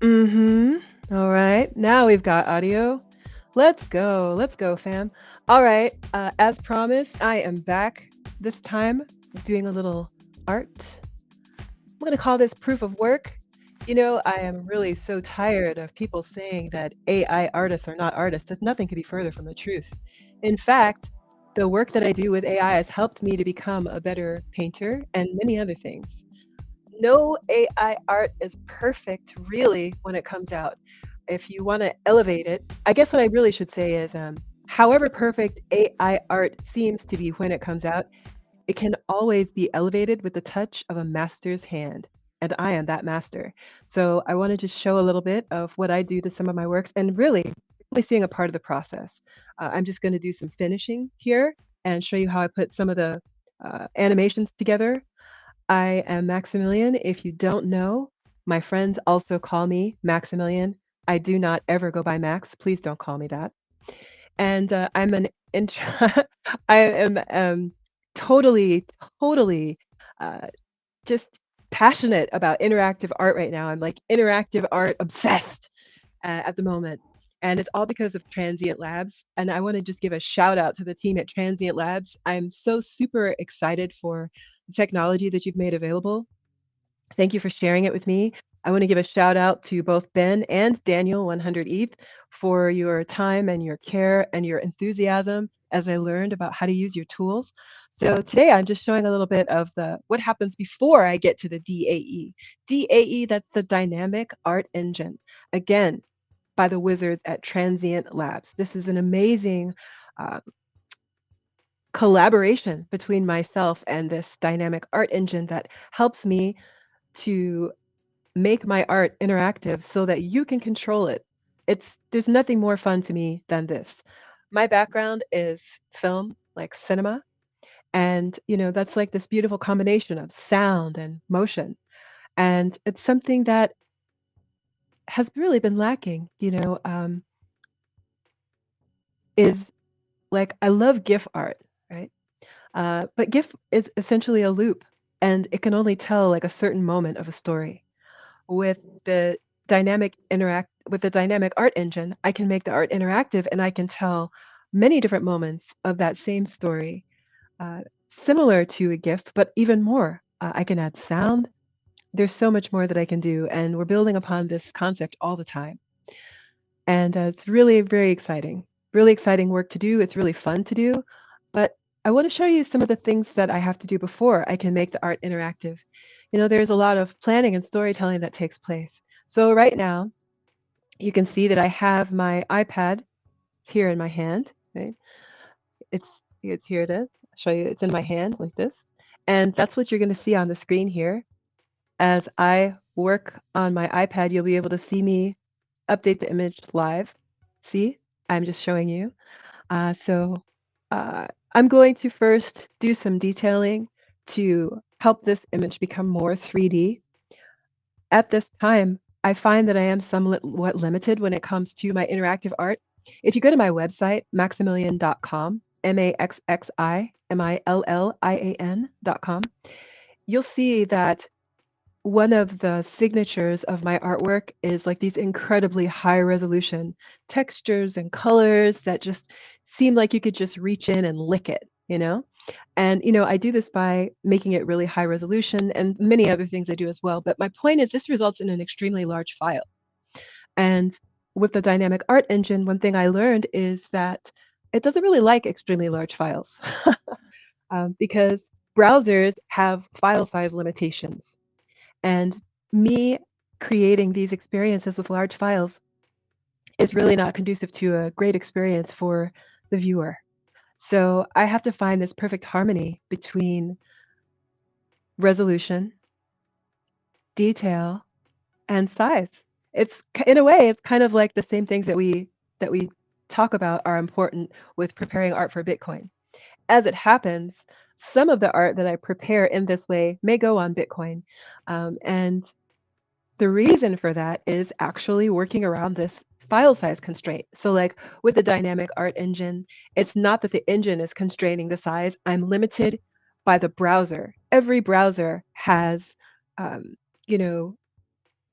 All right. Now we've got audio. Let's go. Let's go, fam. All right. As promised, I am back this time doing a little art. I'm going to call this proof of work. I am really so tired of people saying that AI artists are not artists. That nothing could be further from the truth. In fact, the work that I do with AI has helped me to become a better painter and many other things. No AI art is perfect, really, when it comes out. If you want to elevate it, I guess what I really should say is, however perfect AI art seems to be when it comes out, it can always be elevated with the touch of a master's hand. And I am that master. So I want to just show a little bit of what I do to some of my works and really only seeing a part of the process. I'm just going to do some finishing here and show you how I put some of the animations together. I am Maximilian. If you don't know, my friends also call me Maximilian. I do not ever go by Max. Please don't call me that. And I'm an I am totally, totally uh, just passionate about interactive art right now. I'm like interactive art obsessed at the moment. And it's all because of Transient Labs. And I want to just give a shout out to the team at Transient Labs. I'm so super excited for the technology that you've made available. Thank you for sharing it with me. I want to give a shout out to both Ben and Daniel 100 ETH for your time and your care and your enthusiasm as I learned about how to use your tools. So today I'm just showing a little bit of the what happens before I get to the DAE. DAE, that's the dynamic art engine. Again, by the wizards at Transient Labs. This is an amazing uh, collaboration between myself and this dynamic art engine that helps me to make my art interactive so that you can control it. There's nothing more fun to me than this. My background is film, like cinema, and that's like this beautiful combination of sound and motion. And it's something that has really been lacking, is like I love GIF art, right? But GIF is essentially a loop and it can only tell like a certain moment of a story. With the dynamic art engine, I can make the art interactive and I can tell many different moments of that same story, similar to a GIF, but even more. I can add sound. There's so much more that I can do, and we're building upon this concept all the time. And it's really really exciting work to do. It's really fun to do. But I want to show you some of the things that I have to do before I can make the art interactive. There's a lot of planning and storytelling that takes place. So right now, you can see that I have my iPad. It's here in my hand, right? It's here it is. I'll show you. It's in my hand like this. And that's what you're going to see on the screen here. As I work on my iPad, you'll be able to see me update the image live. See, I'm just showing you. So I'm going to first do some detailing to help this image become more 3D. At this time, I find that I am somewhat limited when it comes to my interactive art. If you go to my website, maximilian.com, maximillian.com, you'll see that one of the signatures of my artwork is like these incredibly high resolution textures and colors that just seem like you could just reach in and lick it. And I do this by making it really high resolution and many other things I do as well. But my point is this results in an extremely large file. And with the dynamic art engine, one thing I learned is that it doesn't really like extremely large files because browsers have file size limitations. And me creating these experiences with large files is really not conducive to a great experience for the viewer. So I have to find this perfect harmony between resolution, detail, and size. It's in a way, it's kind of like the same things that we talk about are important with preparing art for Bitcoin. As it happens, some of the art that I prepare in this way may go on Bitcoin, and the reason for that is actually working around this file size constraint. So like with the dynamic art engine, it's not that the engine is constraining the size. I'm limited by the browser. Every browser has, um, you know,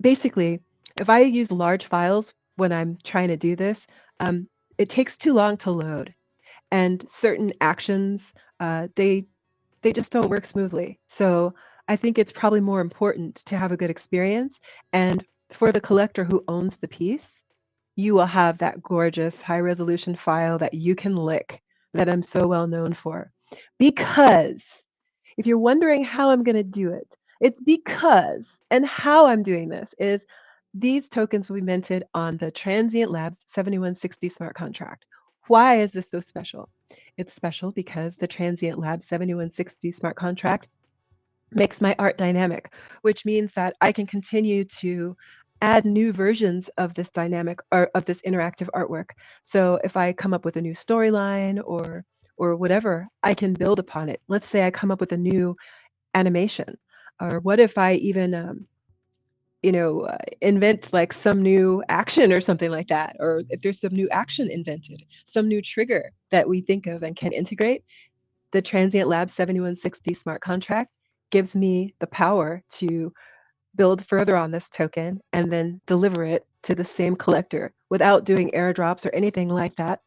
basically If I use large files when I'm trying to do this, um, it takes too long to load, and certain actions they just don't work smoothly. So I think it's probably more important to have a good experience. And for the collector who owns the piece, you will have that gorgeous high resolution file that you can lick that I'm so well known for. Because if you're wondering how I'm going to do it, it's because, and how I'm doing this is these tokens will be minted on the Transient Labs 7160 smart contract. Why is this so special? It's special because the Transient Labs 7160 smart contract makes my art dynamic, which means that I can continue to add new versions of this dynamic or of this interactive artwork. So if I come up with a new storyline or whatever, I can build upon it. Let's say I come up with a new animation, or what if I even invent like some new action or something like that, or if there's some new action invented, some new trigger that we think of and can integrate, the Transient Lab 7160 smart contract gives me the power to build further on this token and then deliver it to the same collector without doing airdrops or anything like that.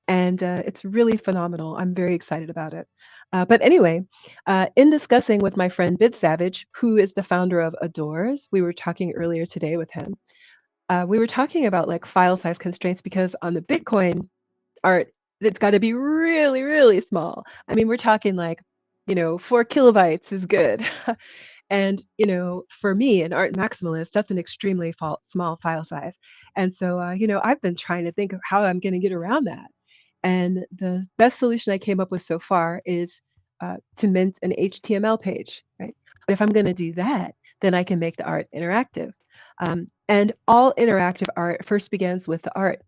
And it's really phenomenal. I'm very excited about it. But anyway, in discussing with my friend Bid Savage, who is the founder of Adores, we were talking earlier today with him. We were talking about like file size constraints because on the Bitcoin art, it's got to be really, really small. I mean, we're talking like, 4 kilobytes is good. And, for me, an art maximalist, that's an extremely small file size. And so, I've been trying to think of how I'm going to get around that. And the best solution I came up with so far is to mint an HTML page, right? But if I'm going to do that, then I can make the art interactive. And all interactive art first begins with the art,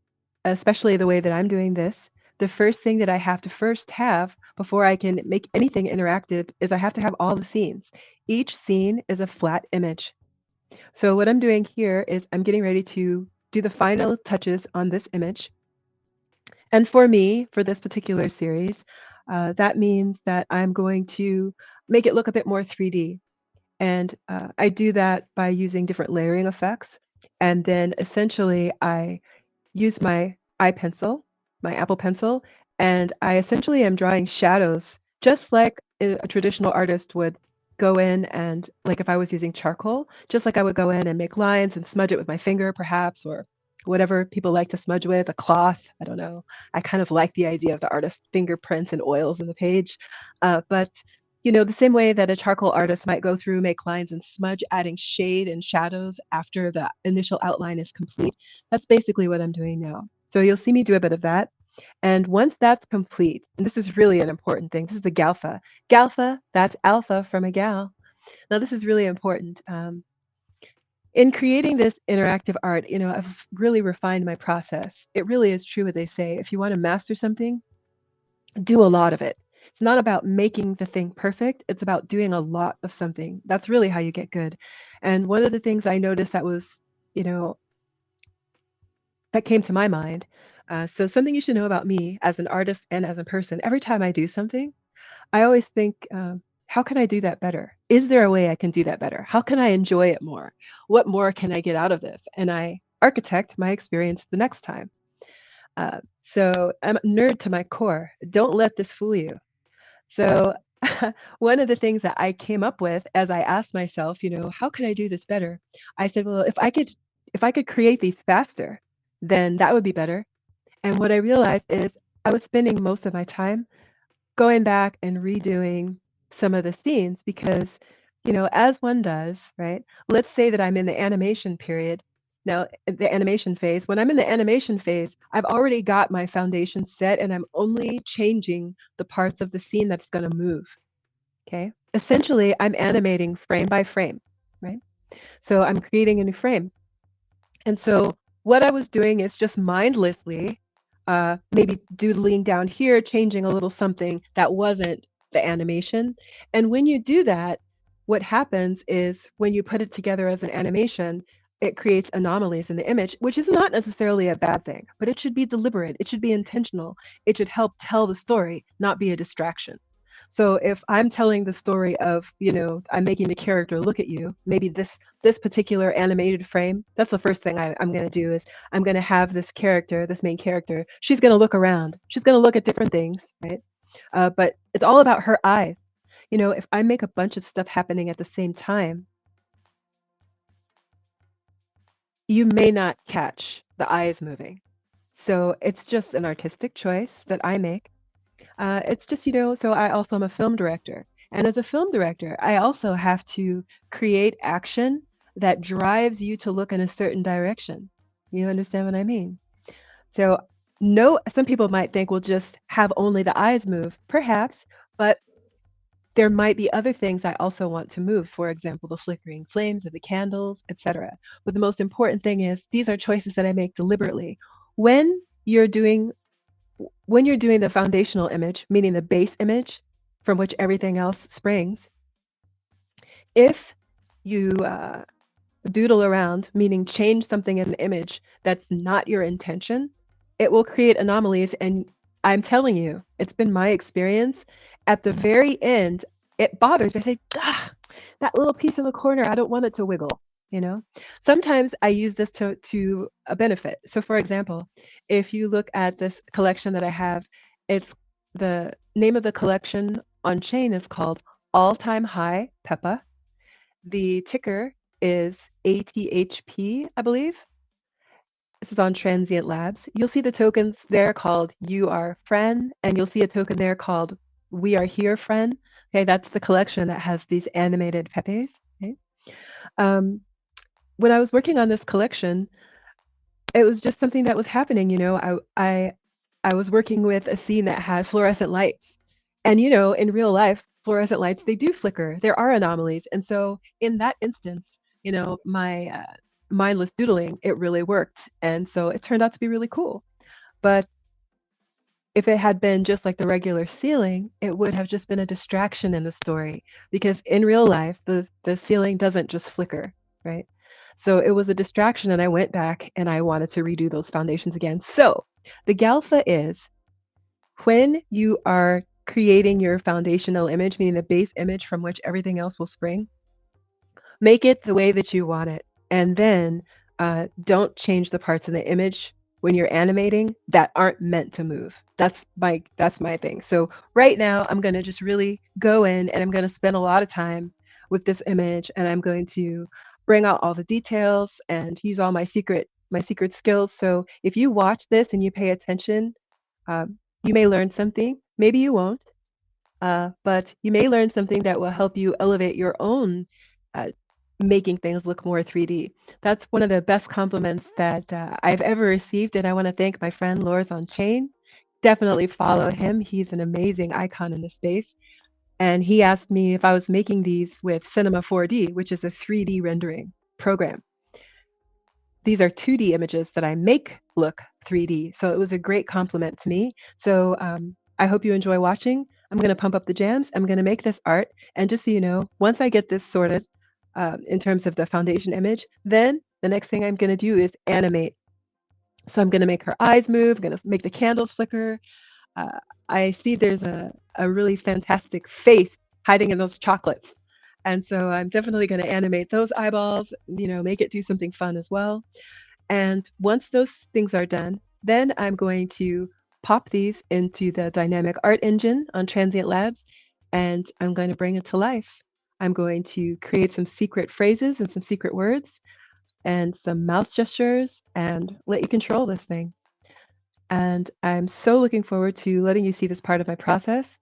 especially the way that I'm doing this. The first thing that I have to first have before I can make anything interactive is I have to have all the scenes. Each scene is a flat image. So what I'm doing here is I'm getting ready to do the final touches on this image. And for me, for this particular series, that means that I'm going to make it look a bit more 3D. And I do that by using different layering effects. And then essentially, I use my iPencil, my Apple Pencil, and I essentially am drawing shadows just like a traditional artist would go in and, like if I was using charcoal, just like I would go in and make lines and smudge it with my finger, perhaps, or whatever people like to smudge with, a cloth. I don't know. I kind of like the idea of the artist's fingerprints and oils in the page. But the same way that a charcoal artist might go through, make lines and smudge, adding shade and shadows after the initial outline is complete. That's basically what I'm doing now. So you'll see me do a bit of that. And once that's complete, and this is really an important thing, this is the GALFA. GALFA, that's alpha from a gal. Now, this is really important. In creating this interactive art, I've really refined my process. It really is true what they say. If you want to master something, do a lot of it. It's not about making the thing perfect. It's about doing a lot of something. That's really how you get good. And one of the things I noticed that was, you know, that came to my mind. So something you should know about me as an artist and as a person, every time I do something, I always think, how can I do that better? Is there a way I can do that better? How can I enjoy it more? What more can I get out of this? And I architect my experience the next time. So I'm a nerd to my core. Don't let this fool you. So one of the things that I came up with as I asked myself, how could I do this better? I said, well, if I could create these faster, then that would be better. And what I realized is I was spending most of my time going back and redoing some of the scenes because, as one does, right? Let's say that I'm in the animation period. Now, the animation phase, when I'm in the animation phase, I've already got my foundation set and I'm only changing the parts of the scene that's going to move. Okay. Essentially, I'm animating frame by frame, right? So I'm creating a new frame. And so what I was doing is just mindlessly, maybe doodling down here, changing a little something that wasn't the animation. And when you do that, what happens is when you put it together as an animation, it creates anomalies in the image, which is not necessarily a bad thing, but it should be deliberate. It should be intentional. It should help tell the story, not be a distraction. So if I'm telling the story of, I'm making the character look at you, maybe this particular animated frame, that's the first thing I'm going to do is I'm going to have this character, this main character, she's going to look around. She's going to look at different things, right? But it's all about her eyes. If I make a bunch of stuff happening at the same time, you may not catch the eyes moving. So it's just an artistic choice that I make. It's just, so I also am a film director. And as a film director, I also have to create action that drives you to look in a certain direction. You understand what I mean? So, no, some people might think we'll just have only the eyes move, perhaps, but there might be other things I also want to move, for example, the flickering flames of the candles, etc. But the most important thing is these are choices that I make deliberately. When you're doing when you're doing the foundational image, meaning the base image from which everything else springs, if you doodle around, meaning change something in the image that's not your intention, it will create anomalies. And I'm telling you, it's been my experience. At the very end, it bothers me. I say, ah, that little piece in the corner, I don't want it to wiggle. You know, sometimes I use this to a benefit. So, for example, if you look at this collection that I have, it's the name of the collection on chain is called All Time High Peppa. The ticker is ATHP, I believe. This is on Transient Labs. You'll see the tokens there called You Are Friend, and you'll see a token there called We Are Here Friend. Okay, that's the collection that has these animated Pepes. Okay. Um, when I was working on this collection, it was just something that was happening. I was working with a scene that had fluorescent lights. And in real life, fluorescent lights, they do flicker. There are anomalies. And so in that instance, my mindless doodling, it really worked. And so it turned out to be really cool. But if it had been just like the regular ceiling, it would have just been a distraction in the story because in real life, the ceiling doesn't just flicker, right? So it was a distraction, and I went back and I wanted to redo those foundations again. So the GALFA is when you are creating your foundational image, meaning the base image from which everything else will spring, make it the way that you want it. And then don't change the parts in the image when you're animating that aren't meant to move. That's my thing. So right now I'm going to just really go in and I'm going to spend a lot of time with this image, and I'm going to bring out all the details and use all my secret skills. So if you watch this and you pay attention, you may learn something. Maybe you won't, but you may learn something that will help you elevate your own uh, making things look more 3D. That's one of the best compliments that I've ever received, and I want to thank my friend Lors on Chain. Definitely follow him. He's an amazing icon in the space. And he asked me if I was making these with Cinema 4D, which is a 3D rendering program. These are 2D images that I make look 3D. So it was a great compliment to me. So I hope you enjoy watching. I'm going to pump up the jams. I'm going to make this art. And just so you know, once I get this sorted in terms of the foundation image, then the next thing I'm going to do is animate. So I'm going to make her eyes move. I'm going to make the candles flicker. Uh, I see there's a really fantastic face hiding in those chocolates. And so I'm definitely going to animate those eyeballs, make it do something fun as well. And once those things are done, then I'm going to pop these into the dynamic art engine on Transient Labs, and I'm going to bring it to life. I'm going to create some secret phrases and some secret words and some mouse gestures and let you control this thing. And I'm so looking forward to letting you see this part of my process.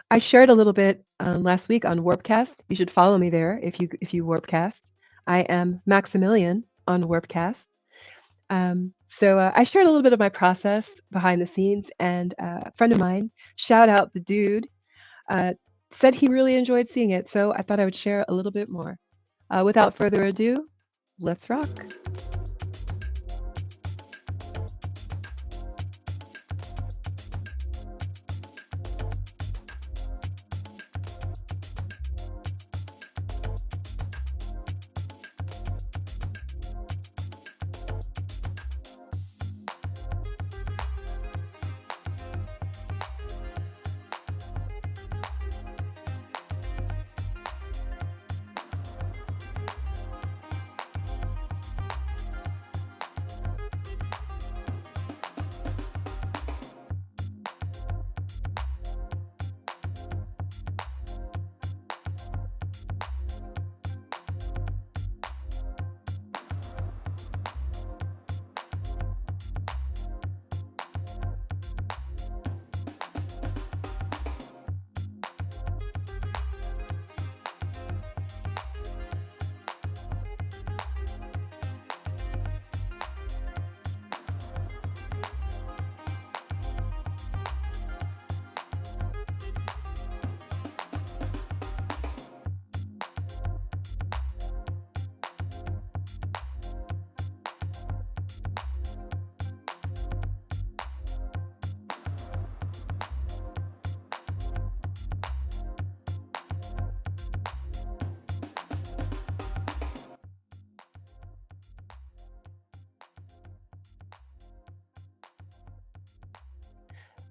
I shared a little bit last week on Warpcast. You should follow me there if you Warpcast. I am Maximilian on Warpcast. So I shared a little bit of my process behind the scenes, and a friend of mine, shout out the dude, uh, said he really enjoyed seeing it. So I thought I would share a little bit more. Without further ado, let's rock.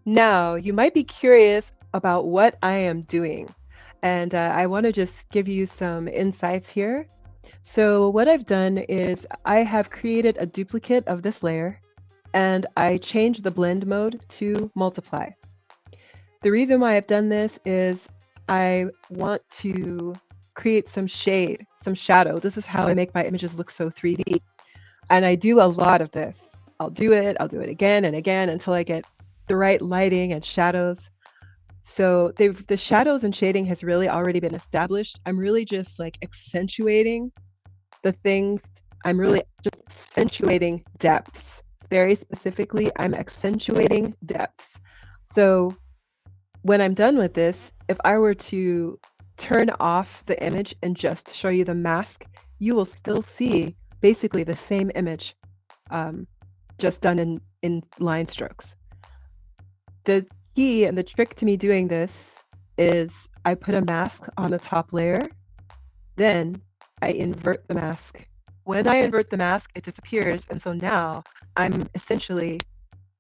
Now, you might be curious about what I am doing, and I want to just give you some insights here. So what I've done is I have created a duplicate of this layer, and I changed the blend mode to multiply. The reason why I've done this is I want to create some shade, some shadow. This is how I make my images look so 3D. And I do a lot of this. I'll do it again and again until I get the right lighting and shadows. So the shadows and shading has really already been established. I'm really just like accentuating the things. I'm really just accentuating depths. Very specifically, I'm accentuating depths. So when I'm done with this, if I were to turn off the image and just show you the mask, you will still see basically the same image, um, just done in line strokes. The key and the trick to me doing this is I put a mask on the top layer, then I invert the mask. When I invert the mask, it disappears, and so now I'm essentially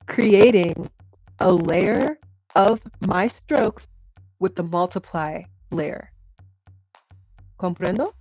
creating a layer of my strokes with the multiply layer. Comprendo?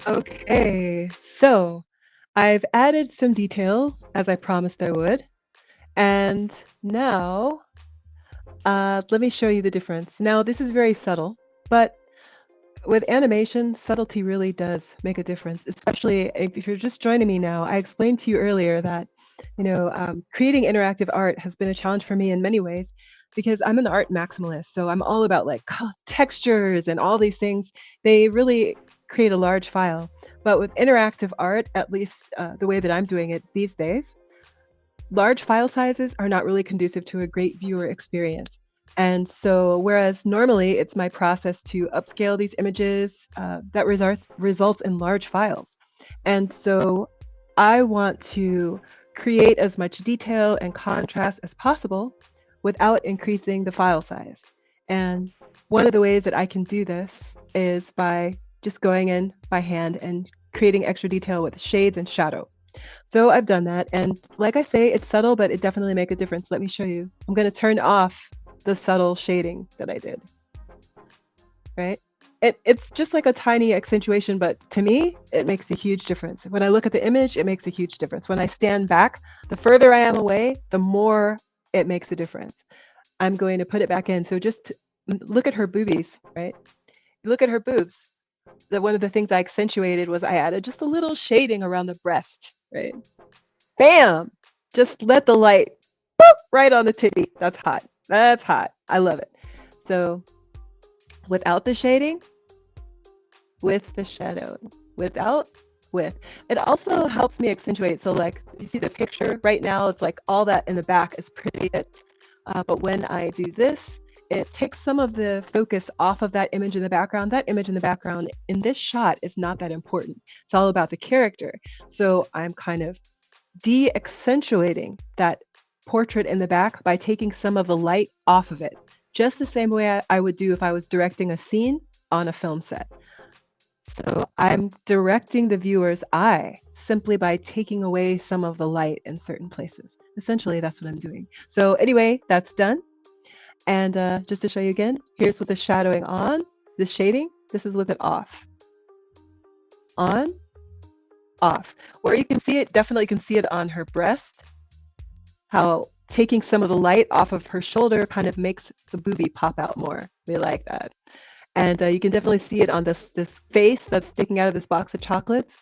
Okay, so I've added some detail as I promised I would. And now let me show you the difference. Now, this is very subtle, but with animation, subtlety really does make a difference, especially if you're just joining me now. I explained to you earlier that, creating interactive art has been a challenge for me in many ways because I'm an art maximalist. So I'm all about like textures and all these things. They really create a large file. But with interactive art, at least the way that I'm doing it these days, large file sizes are not really conducive to a great viewer experience. And so, whereas normally it's my process to upscale these images, that results in large files. And so, I want to create as much detail and contrast as possible without increasing the file size. And one of the ways that I can do this is by just going in by hand and creating extra detail with shades and shadow. So I've done that. And like I say, it's subtle, but it definitely makes a difference. Let me show you. I'm going to turn off the subtle shading that I did, right? It's just like a tiny accentuation, but to me, it makes a huge difference. When I look at the image, it makes a huge difference. When I stand back, the further I am away, the more it makes a difference. I'm going to put it back in. So just look at her boobies, right? Look at her boobs. One of the things I accentuated was I added just a little shading around the breast, right? Bam! Just let the light boop, right on the titty. That's hot. That's hot. I love it. So without the shading, with the shadow, without, with. It also helps me accentuate. So like you see the picture right now, it's like all that in the back is pretty. But when I do this, it takes some of the focus off of that image in the background. That image in the background in this shot is not that important. It's all about the character. So I'm kind of de-accentuating that portrait in the back by taking some of the light off of it, just the same way I would do if I was directing a scene on a film set. So I'm directing the viewer's eye simply by taking away some of the light in certain places. Essentially, that's what I'm doing. So anyway, that's done. And just to show you again, here's with the shadowing on, the shading. This is with it off. On, off. Where you can see it, definitely can see it on her breast, how taking some of the light off of her shoulder kind of makes the boobie pop out more. We like that. And you can definitely see it on this face that's sticking out of this box of chocolates.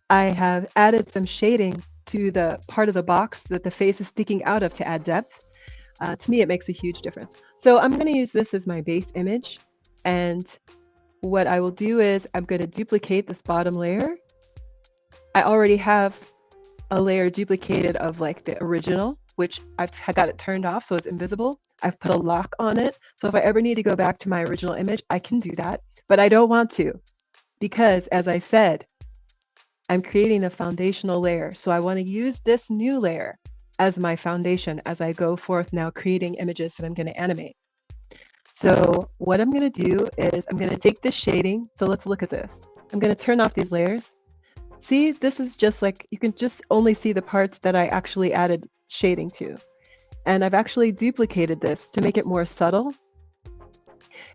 I have added some shading to the part of the box that the face is sticking out of to add depth. To me, it makes a huge difference. So I'm going to use this as my base image. And what I will do is I'm going to duplicate this bottom layer. I already have a layer duplicated of like the original, which I've got it turned off so it's invisible. I've put a lock on it. So if I ever need to go back to my original image, I can do that. But I don't want to because, as I said, I'm creating a foundational layer. So I want to use this new layer as my foundation as I go forth now creating images that I'm going to animate. So what I'm going to do is I'm going to take this shading. So let's look at this. I'm going to turn off these layers. See, this is just like, you can just only see the parts that I actually added shading to. And I've actually duplicated this to make it more subtle.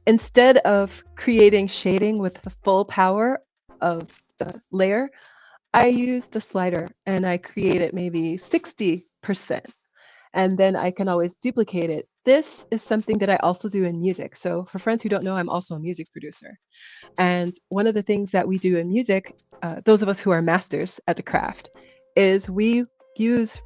Instead of creating shading with the full power of the layer, I use the slider and I create it maybe 60%. And then I can always duplicate it. This is something that I also do in music. So for friends who don't know, I'm also a music producer. And one of the things that we do in music, those of us who are masters at the craft, is we use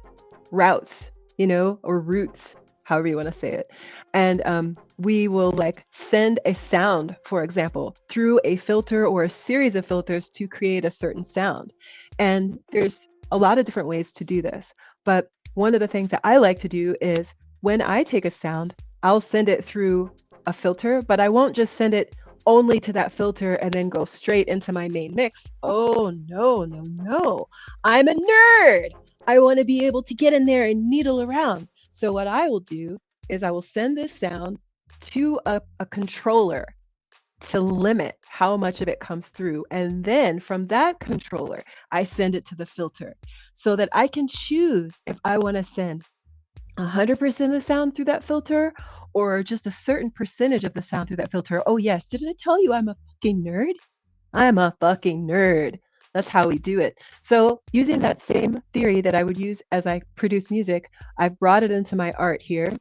routes, or roots, however you want to say it. And we will like send a sound, for example, through a filter or a series of filters to create a certain sound. And there's a lot of different ways to do this. But one of the things that I like to do is when I take a sound, I'll send it through a filter, but I won't just send it only to that filter and then go straight into my main mix. Oh, no, no, no. I'm a nerd. I want to be able to get in there and needle around. So what I will do is I will send this sound to a controller to limit how much of it comes through. And then from that controller, I send it to the filter so that I can choose if I want to send 100% of the sound through that filter or just a certain percentage of the sound through that filter. Oh yes, didn't I tell you I'm a fucking nerd? I'm a fucking nerd. That's how we do it. So using that same theory that I would use as I produce music, I've brought it into my art here.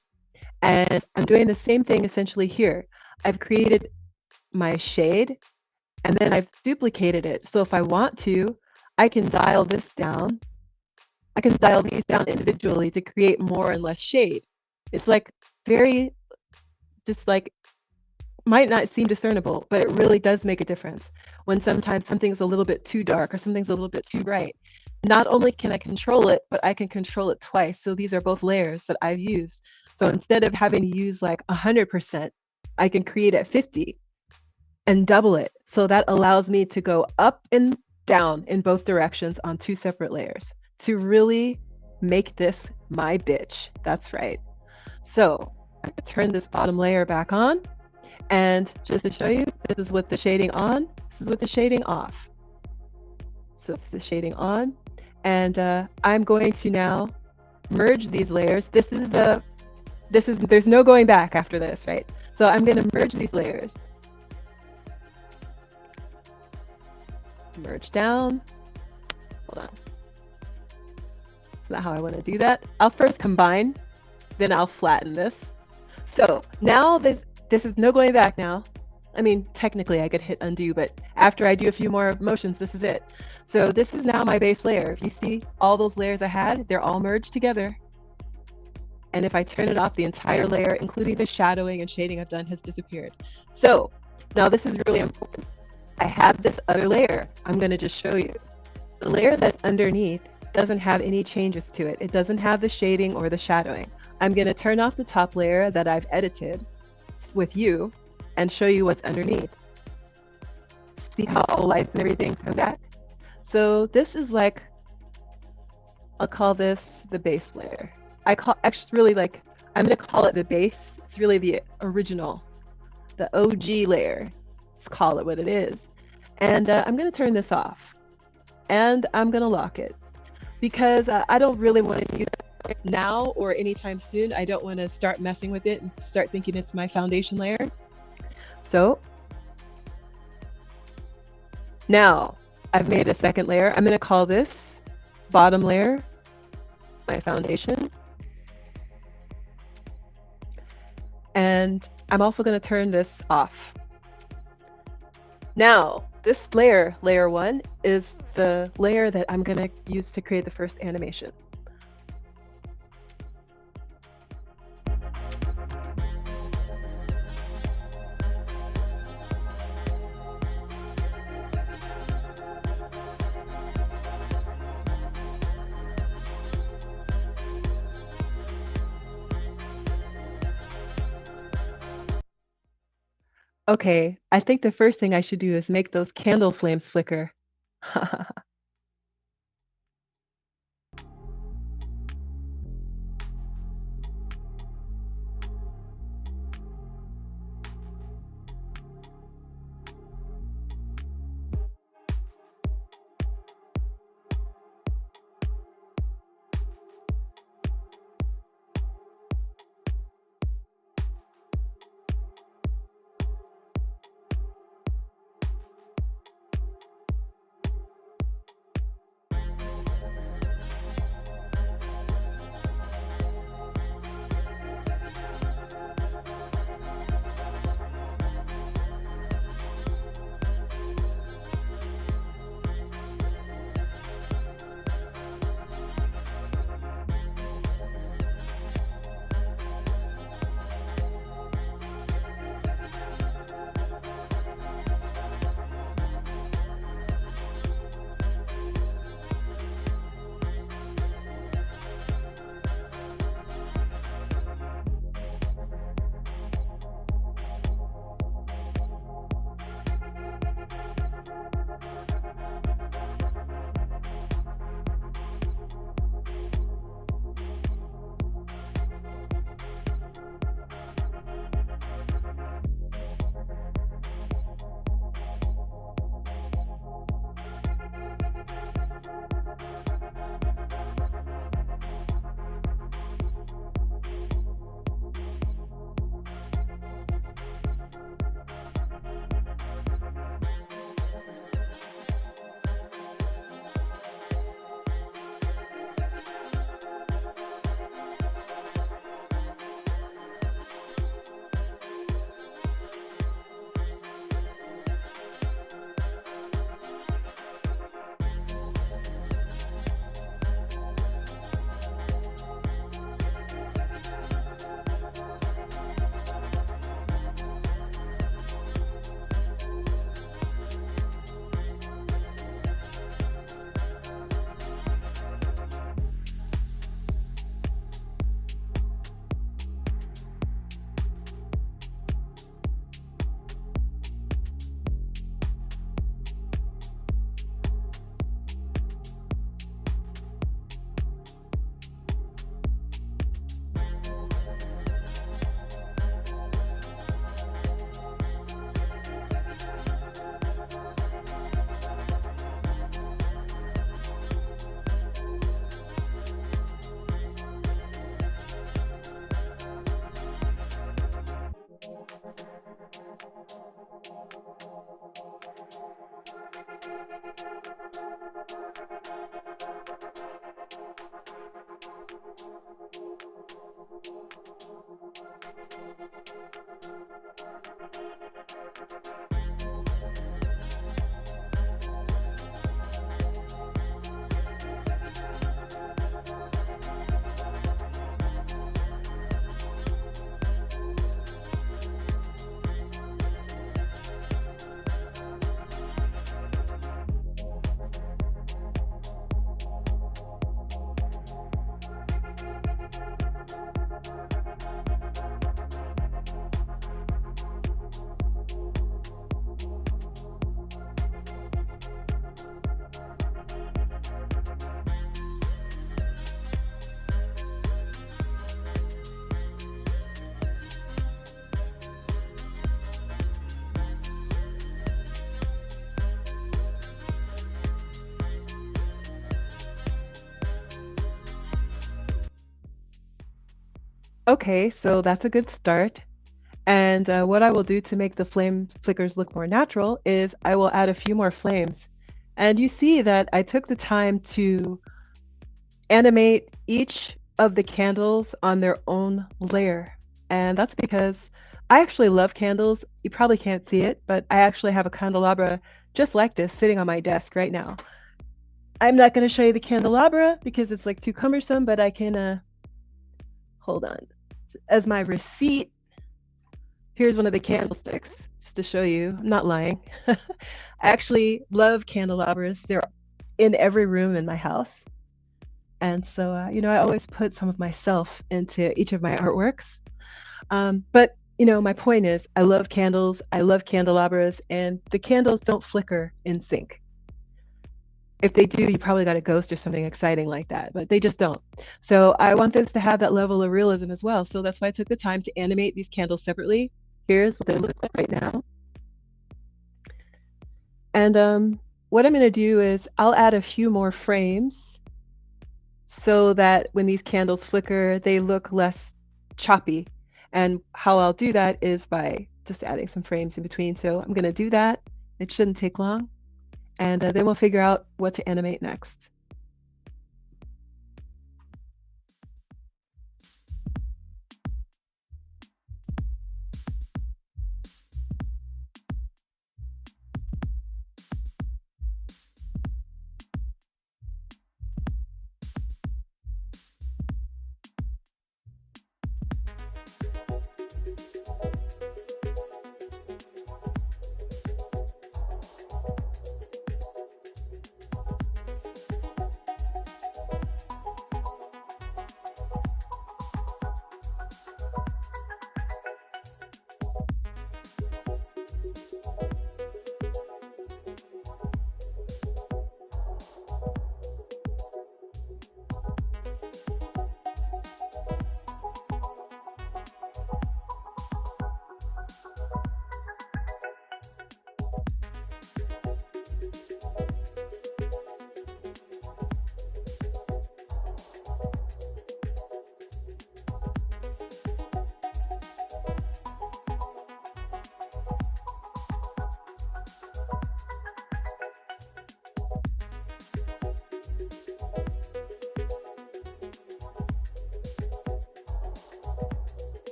And I'm doing the same thing essentially here. I've created my shade and then I've duplicated it. So if I want to, I can dial this down. I can dial these down individually to create more and less shade. It's like very, just like, might not seem discernible, but it really does make a difference when sometimes something's a little bit too dark or something's a little bit too bright. Not only can I control it, but I can control it twice. So these are both layers that I've used. So instead of having to use like 100%, I can create at 50 and double it. So that allows me to go up and down in both directions on two separate layers to really make this my bitch. That's right. So I can turn this bottom layer back on. And just to show you, this is with the shading on, this is with the shading off. So this is the shading on. And I'm going to now merge these layers. There's no going back after this, right? So I'm going to merge these layers. Merge down. Hold on. That's not how I want to do that. I'll first combine, then I'll flatten this. So now this is no going back now. I mean, technically I could hit undo, but after I do a few more motions, this is it. So this is now my base layer. If you see all those layers I had, they're all merged together. And if I turn it off, the entire layer, including the shadowing and shading I've done, has disappeared. So now this is really important. I have this other layer. I'm going to just show you. The layer that's underneath doesn't have any changes to it. It doesn't have the shading or the shadowing. I'm going to turn off the top layer that I've edited with you and show you what's underneath. See how all the lights and everything come back? So this is like, I'll call this the base layer. I'm going to call it the base. It's really the original, the OG layer. Let's call it what it is. And I'm going to turn this off and I'm going to lock it because I don't really want to use it now or anytime soon. I don't want to start messing with it and start thinking it's my foundation layer. So now I've made a second layer. I'm going to call this bottom layer my foundation. And I'm also going to turn this off. Now, this layer, layer 1, is the layer that I'm going to use to create the first animation. Okay, I think the first thing I should do is make those candle flames flicker. Okay, so that's a good start. And what I will do to make the flame flickers look more natural is I will add a few more flames. And you see that I took the time to animate each of the candles on their own layer. And that's because I actually love candles. You probably can't see it, but I actually have a candelabra just like this sitting on my desk right now. I'm not going to show you the candelabra because it's like too cumbersome, but I can hold on. As my receipt, here's one of the candlesticks just to show you. I'm not lying. I actually love candelabras. They're in every room in my house. And so, I always put some of myself into each of my artworks. But My point is, I love candles, I love candelabras, and the candles don't flicker in sync. If they do, you probably got a ghost or something exciting like that, but they just don't. So I want this to have that level of realism as well. So that's why I took the time to animate these candles separately. Here's what they look like right now. And what I'm going to do is I'll add a few more frames so that when these candles flicker, they look less choppy. And how I'll do that is by just adding some frames in between. So I'm going to do that. It shouldn't take long. And then we'll figure out what to animate next.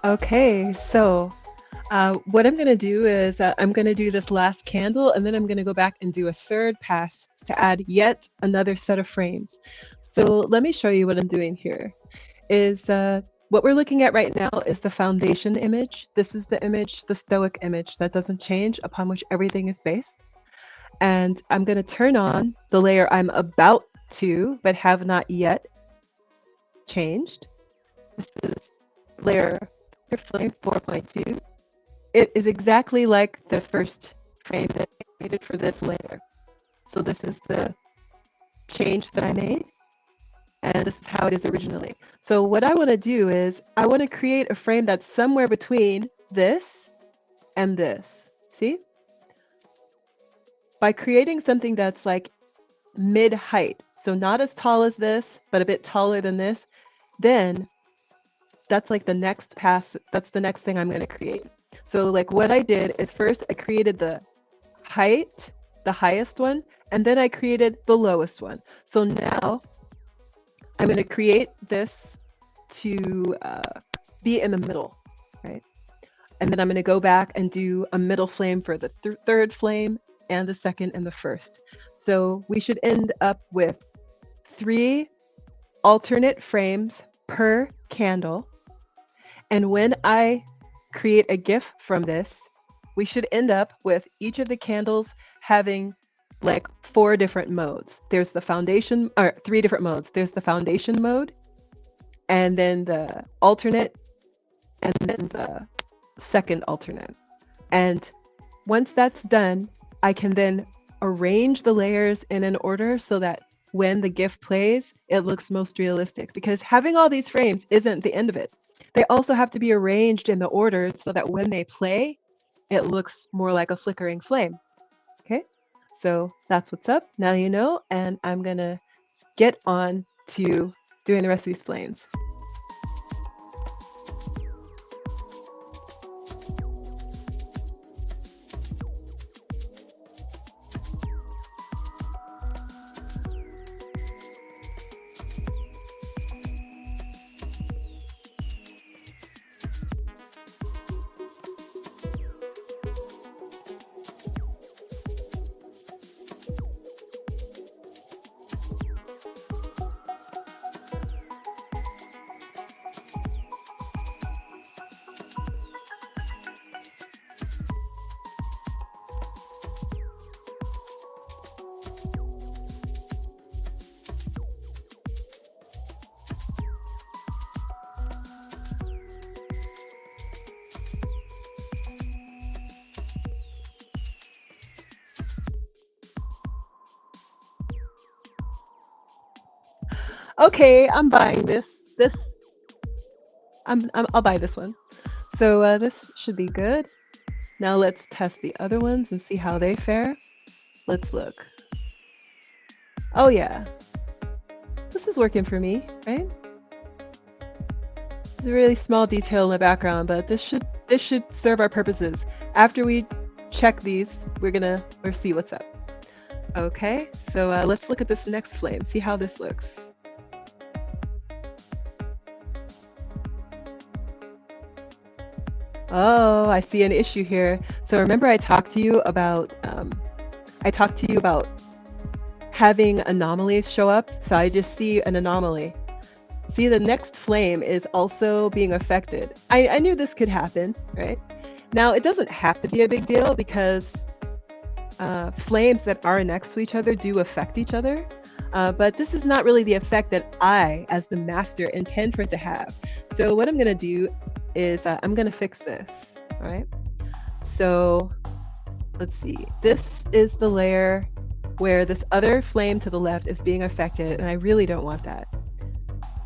Okay, so what I'm going to do is I'm going to do this last candle, and then I'm going to go back and do a third pass to add yet another set of frames. So let me show you what I'm doing here. Is what we're looking at right now is the foundation image. This is the image, the stoic image that doesn't change, upon which everything is based. And I'm going to turn on the layer I'm about to, but have not yet changed. This is layer frame 4.2. It is exactly like the first frame that I created for this layer. So this is the change that I made, and this is how it is originally. So what I want to do is I want to create a frame that's somewhere between this and this. See? By creating something that's like mid-height, so not as tall as this, but a bit taller than this, then that's like the next pass, that's the next thing I'm going to create. So like what I did is first I created the height, the highest one, and then I created the lowest one. So now I'm going to create this to be in the middle, right? And then I'm going to go back and do a middle flame for the third flame and the second and the first. So we should end up with 3 alternate frames per candle. And when I create a GIF from this, we should end up with each of the candles having like 4 different modes. There's the foundation, or 3 different modes. There's the foundation mode, and then the alternate, and then the second alternate. And once that's done, I can then arrange the layers in an order so that when the GIF plays, it looks most realistic, because having all these frames isn't the end of it. They also have to be arranged in the order so that when they play, it looks more like a flickering flame. Okay, so that's what's up. Now you know, and I'm gonna get on to doing the rest of these flames. Okay, I'm buying this. I'll buy this one. So this should be good. Now let's test the other ones and see how they fare. Let's look. Oh yeah, this is working for me, right? It's a really small detail in the background, but this should serve our purposes. After we check these, we'll see what's up. Okay, so let's look at this next flame, see how this looks. Oh, I see an issue here. So remember I talked to you about having anomalies show up. So I just see an anomaly. See, the next flame is also being affected. I knew this could happen, right? Now it doesn't have to be a big deal because flames that are next to each other do affect each other. But this is not really the effect that I, as the master, intend for it to have. So what I'm gonna do is I'm gonna fix this, all right? So let's see, this is the layer where this other flame to the left is being affected, and I really don't want that.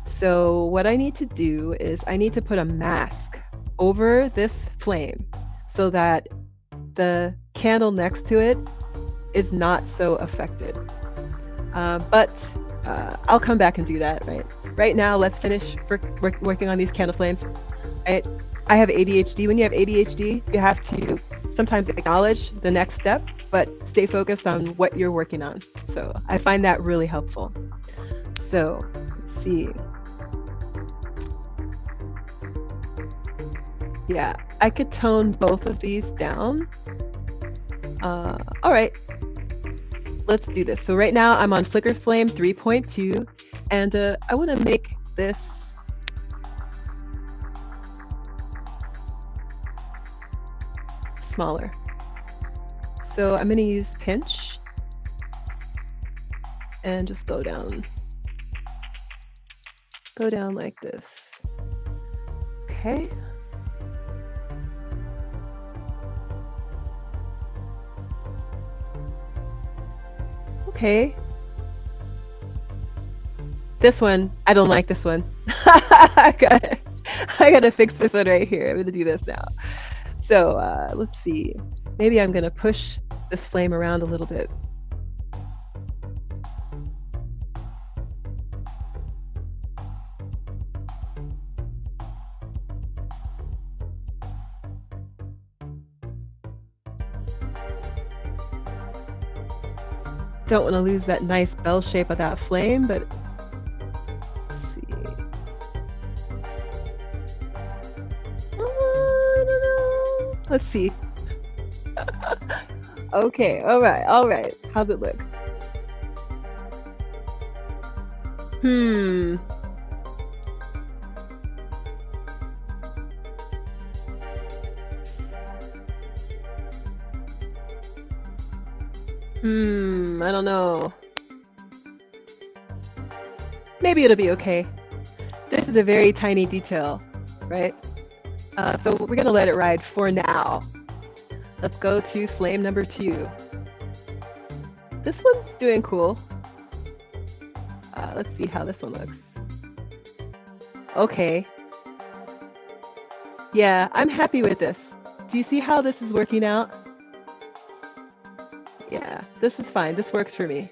So what I need to do is I need to put a mask over this flame so that the candle next to it is not so affected. But I'll come back and do that, right? Right now, let's finish working on these candle flames. Right? I have ADHD. When you have ADHD, you have to sometimes acknowledge the next step, but stay focused on what you're working on. So I find that really helpful. So let's see. Yeah, I could tone both of these down. All right, let's do this. So right now I'm on Flicker Flame 3.2, and I want to make this smaller. So I'm going to use pinch and just go down like this. Okay. okay. This one, I don't like this one. I gotta fix this one right here. I'm gonna do this now. So let's see. Maybe I'm gonna push this flame around a little bit. Don't want to lose that nice bell shape of that flame, but let's see. I don't know. Let's see. Okay, all right. How's it look? I don't know. Maybe it'll be okay. This is a very tiny detail, right? So we're gonna let it ride for now. Let's go to flame number 2. This one's doing cool. Let's see how this one looks. Okay. Yeah, I'm happy with this. Do you see how this is working out? Yeah, this is fine. This works for me.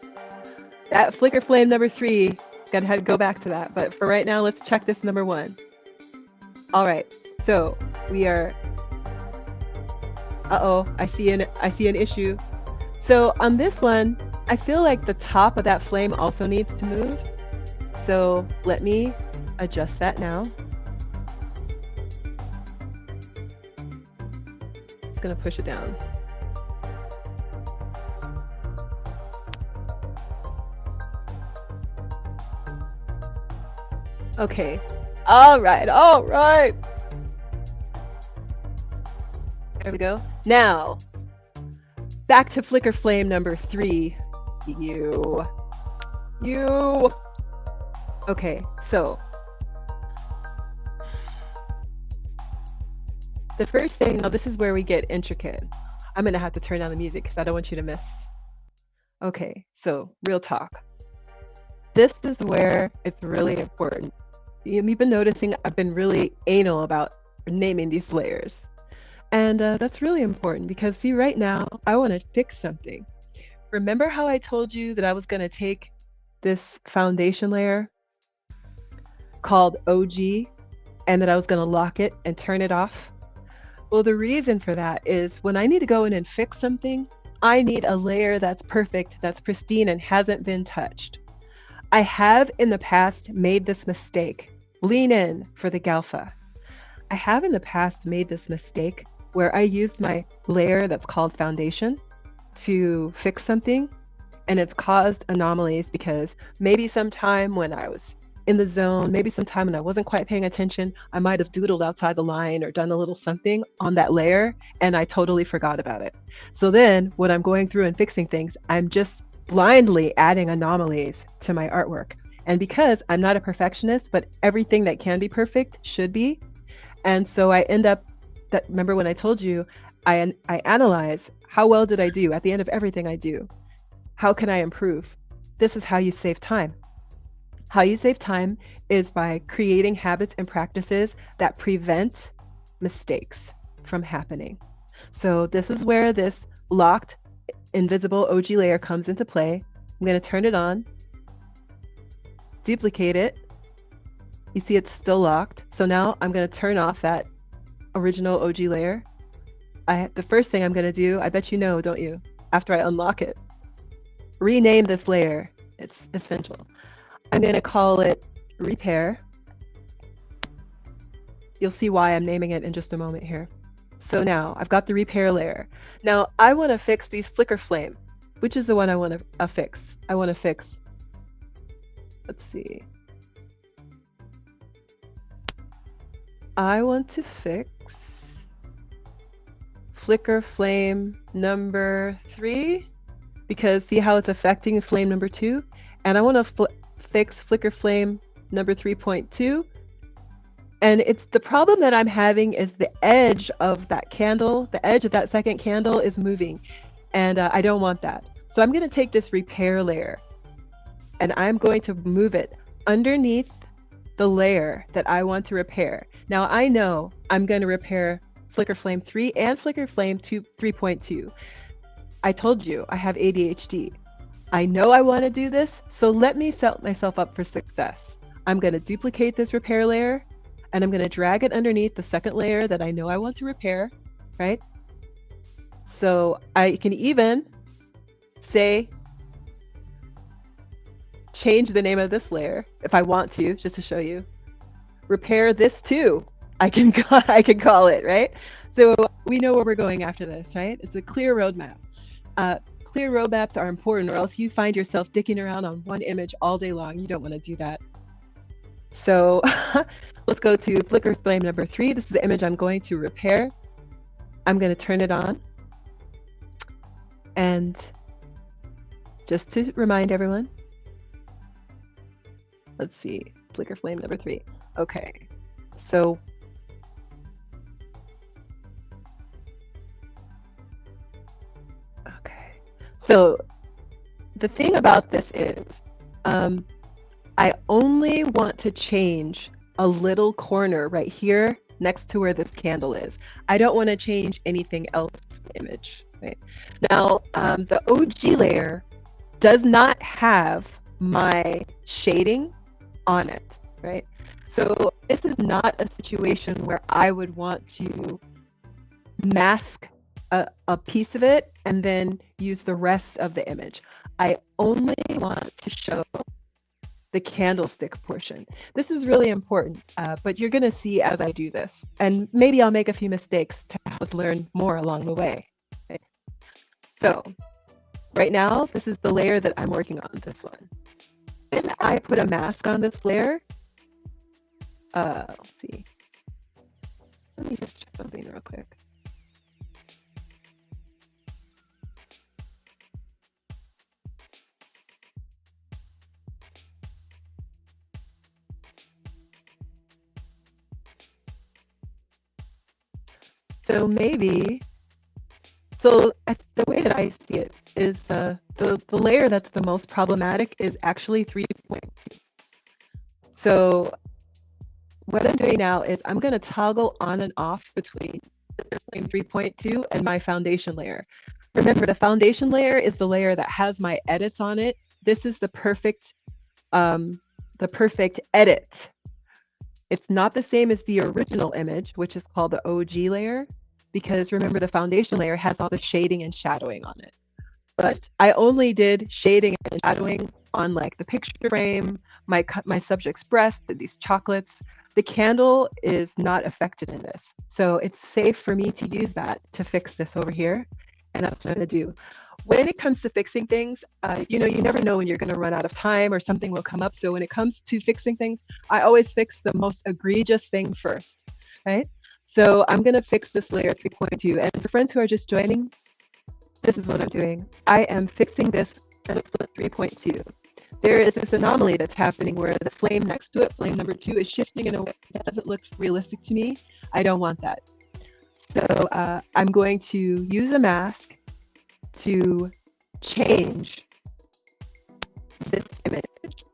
That flicker flame number 3, gotta have to go back to that. But for right now, let's check this number 1. All right, so we are. Uh-oh, I see an issue. So on this one, I feel like the top of that flame also needs to move. So let me adjust that now. Just gonna push it down. Okay. All right. There we go. Now, back to flicker flame number 3. You. Okay, so the first thing, now this is where we get intricate. I'm gonna have to turn down the music because I don't want you to miss. Okay, so real talk. This is where it's really important. You've been noticing I've been really anal about naming these layers. And that's really important because see, right now, I want to fix something. Remember how I told you that I was going to take this foundation layer called OG and that I was going to lock it and turn it off? Well, the reason for that is when I need to go in and fix something, I need a layer that's perfect, that's pristine, and hasn't been touched. I have in the past made this mistake. Lean in for the Galfa. I have in the past made this mistake where I used my layer that's called foundation to fix something, and it's caused anomalies because maybe sometime when I was in the zone, maybe sometime when I wasn't quite paying attention, I might have doodled outside the line or done a little something on that layer, and I totally forgot about it. So then when I'm going through and fixing things, I'm just blindly adding anomalies to my artwork. And because I'm not a perfectionist, but everything that can be perfect should be. And so I end up, remember when I told you, I analyze how well did I do at the end of everything I do? How can I improve? This is how you save time. How you save time is by creating habits and practices that prevent mistakes from happening. So this is where this locked invisible OG layer comes into play. I'm going to turn it on, duplicate it. You see it's still locked. So now I'm going to turn off that original OG layer. The first thing I'm going to do, I bet you know, don't you? After I unlock it, rename this layer. It's essential. I'm going to call it repair. You'll see why I'm naming it in just a moment here. So now I've got the repair layer. Now I want to fix these flicker flame. Which is the one I want to fix? I want to fix, let's see. I want to fix flicker flame number 3 because see how it's affecting flame number 2? And I want to fix flicker flame number 3.2. And it's the problem that I'm having is the edge of that candle, the edge of that second candle is moving. And I don't want that. So I'm going to take this repair layer and I'm going to move it underneath the layer that I want to repair. Now I know I'm going to repair Flicker Flame 3 and Flicker Flame 3.2. I told you I have ADHD. I know I want to do this, so let me set myself up for success. I'm going to duplicate this repair layer and I'm going to drag it underneath the second layer that I know I want to repair, right? So I can even say, change the name of this layer if I want to, just to show you. Repair this too. I can call it, right? So we know where we're going after this, right? It's a clear roadmap. Clear roadmaps are important, or else you find yourself dicking around on one image all day long. You don't want to do that. So let's go to Flicker Flame number 3. This is the image I'm going to repair. I'm going to turn it on. And just to remind everyone, let's see, Flicker Flame number 3. Okay, so the thing about this is I only want to change a little corner right here next to where this candle is. I don't want to change anything else in the image, right? Now, the OG layer does not have my shading on it, right? So this is not a situation where I would want to mask a piece of it and then use the rest of the image. I only want to show the candlestick portion. This is really important, but you're going to see as I do this. And maybe I'll make a few mistakes to help us learn more along the way. Okay. So right now, this is the layer that I'm working on, this one. When I put a mask on this layer, let's see. Let me just check something real quick. So maybe, the way that I see it is the layer that's the most problematic is actually 3.2. So what I'm doing now is I'm going to toggle on and off between Flame 3.2 and my foundation layer. Remember, the foundation layer is the layer that has my edits on it. This is the perfect edit. It's not the same as the original image, which is called the OG layer, because remember the foundation layer has all the shading and shadowing on it. But I only did shading and shadowing on like the picture frame, my subject's breast, these chocolates. The candle is not affected in this. So it's safe for me to use that to fix this over here. And that's what I'm gonna do. When it comes to fixing things, you never know when you're going to run out of time or something will come up. So when it comes to fixing things, I always fix the most egregious thing first, right? So I'm going to fix this layer 3.2. And for friends who are just joining, this is what I'm doing. I am fixing this at 3.2. There is this anomaly that's happening where the flame next to it, flame number 2, is shifting in a way that doesn't look realistic to me. I don't want that. So I'm going to use a mask to change this image.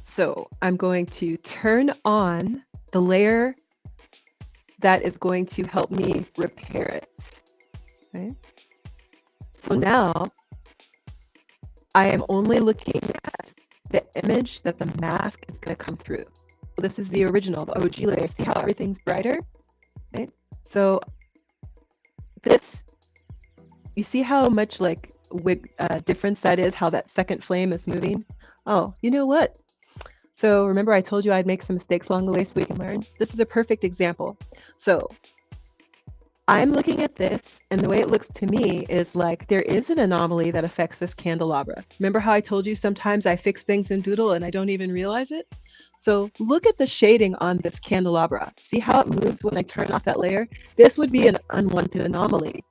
So I'm going to turn on the layer that is going to help me repair it. Right? So now I am only looking at the image that the mask is going to come through. So this is the original, the OG layer. See how everything's brighter? Right? So this, you see how much like difference that is, how that second flame is moving? Oh, you know what? So remember I told you I'd make some mistakes along the way so we can learn? This is a perfect example. So I'm looking at this, and the way it looks to me is like there is an anomaly that affects this candelabra. Remember how I told you sometimes I fix things in Doodle and I don't even realize it? So look at the shading on this candelabra. See how it moves when I turn off that layer? This would be an unwanted anomaly.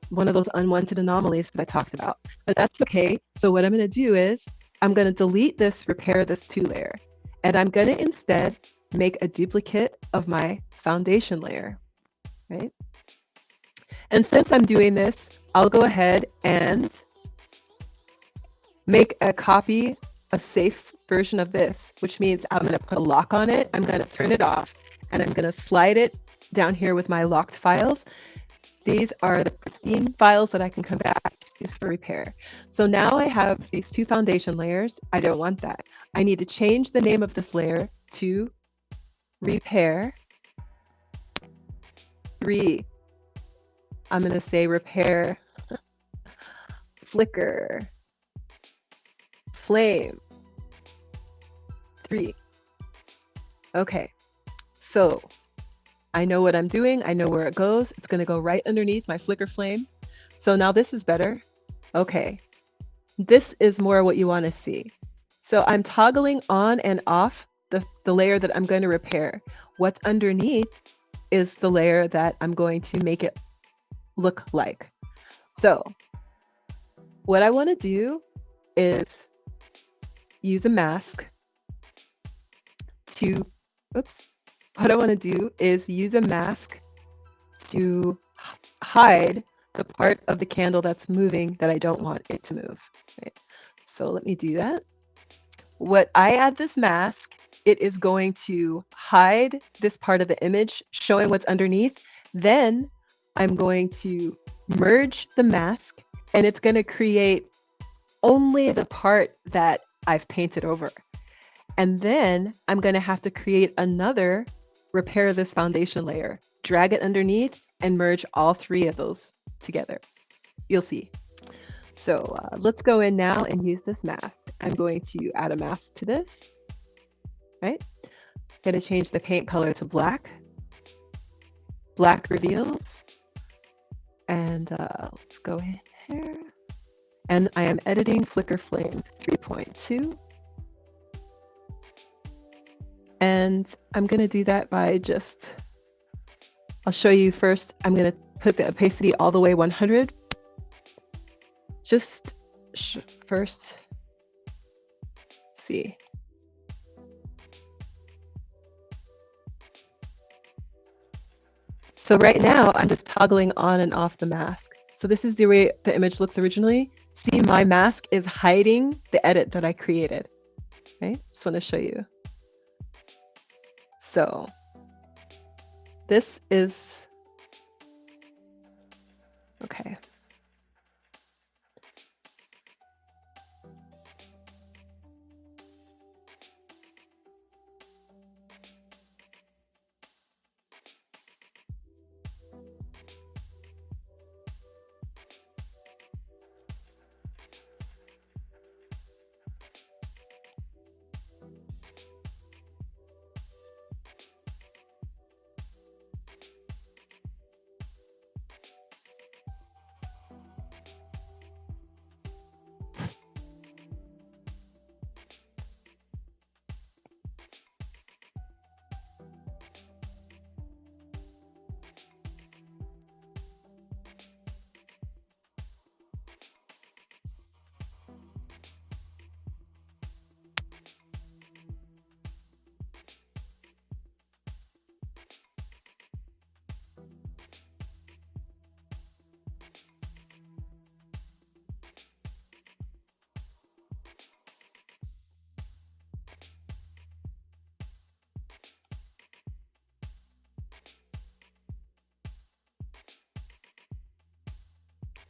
One of those unwanted anomalies that I talked about. But that's okay. So what I'm going to do is I'm going to delete this, repair this 2 layer. And I'm going to instead make a duplicate of my foundation layer, right? And since I'm doing this, I'll go ahead and make a copy, a safe version of this, which means I'm going to put a lock on it. I'm going to turn it off, and I'm going to slide it down here with my locked files. These are the pristine files that I can come back to use for repair. So now I have these 2 foundation layers. I don't want that. I need to change the name of this layer to repair 3. I'm going to say repair flicker flame 3. Okay, so I know what I'm doing. I know where it goes. It's going to go right underneath my flicker flame. So now this is better. Okay, this is more what you want to see. So I'm toggling on and off the layer that I'm going to repair. What's underneath is the layer that I'm going to make it look like. So what I want to do is use a mask to, oops, what I want to do is use a mask to hide the part of the candle that's moving that I don't want it to move. Right? So let me do that. What I add this mask, it is going to hide this part of the image showing what's underneath. Then I'm going to merge the mask, and it's going to create only the part that I've painted over. And then I'm going to have to create another repair this foundation layer, drag it underneath, and merge all 3 of those together. You'll see. So let's go in now and use this mask. I'm going to add a mask to this, right? I'm going to change the paint color to black. Black reveals. And let's go in here. And I am editing Flicker Flame 3.2. And I'm going to do that by just, I'll show you first. I'm going to put the opacity all the way 100. Just first, see. So right now, I'm just toggling on and off the mask. So this is the way the image looks originally. See, my mask is hiding the edit that I created. Okay, just want to show you. So this is, okay.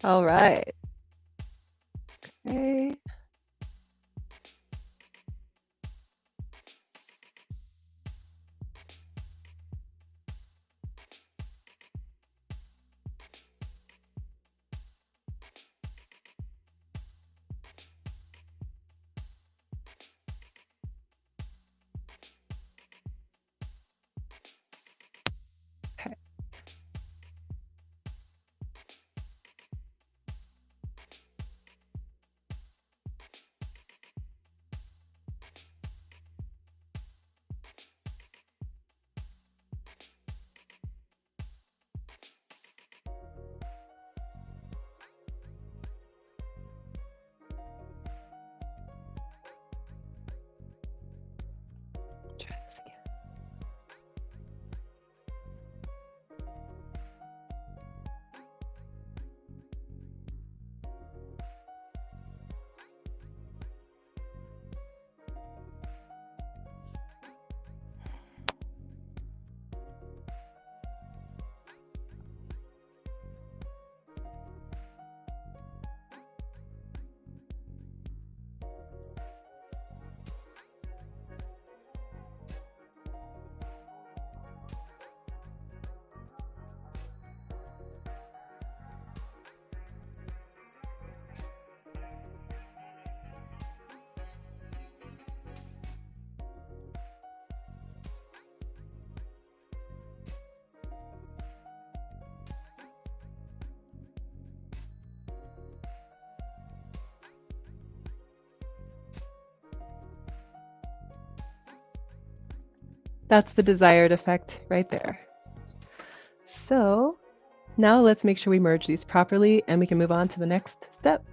All right. Okay. Okay. That's the desired effect right there. So now let's make sure we merge these properly and we can move on to the next step.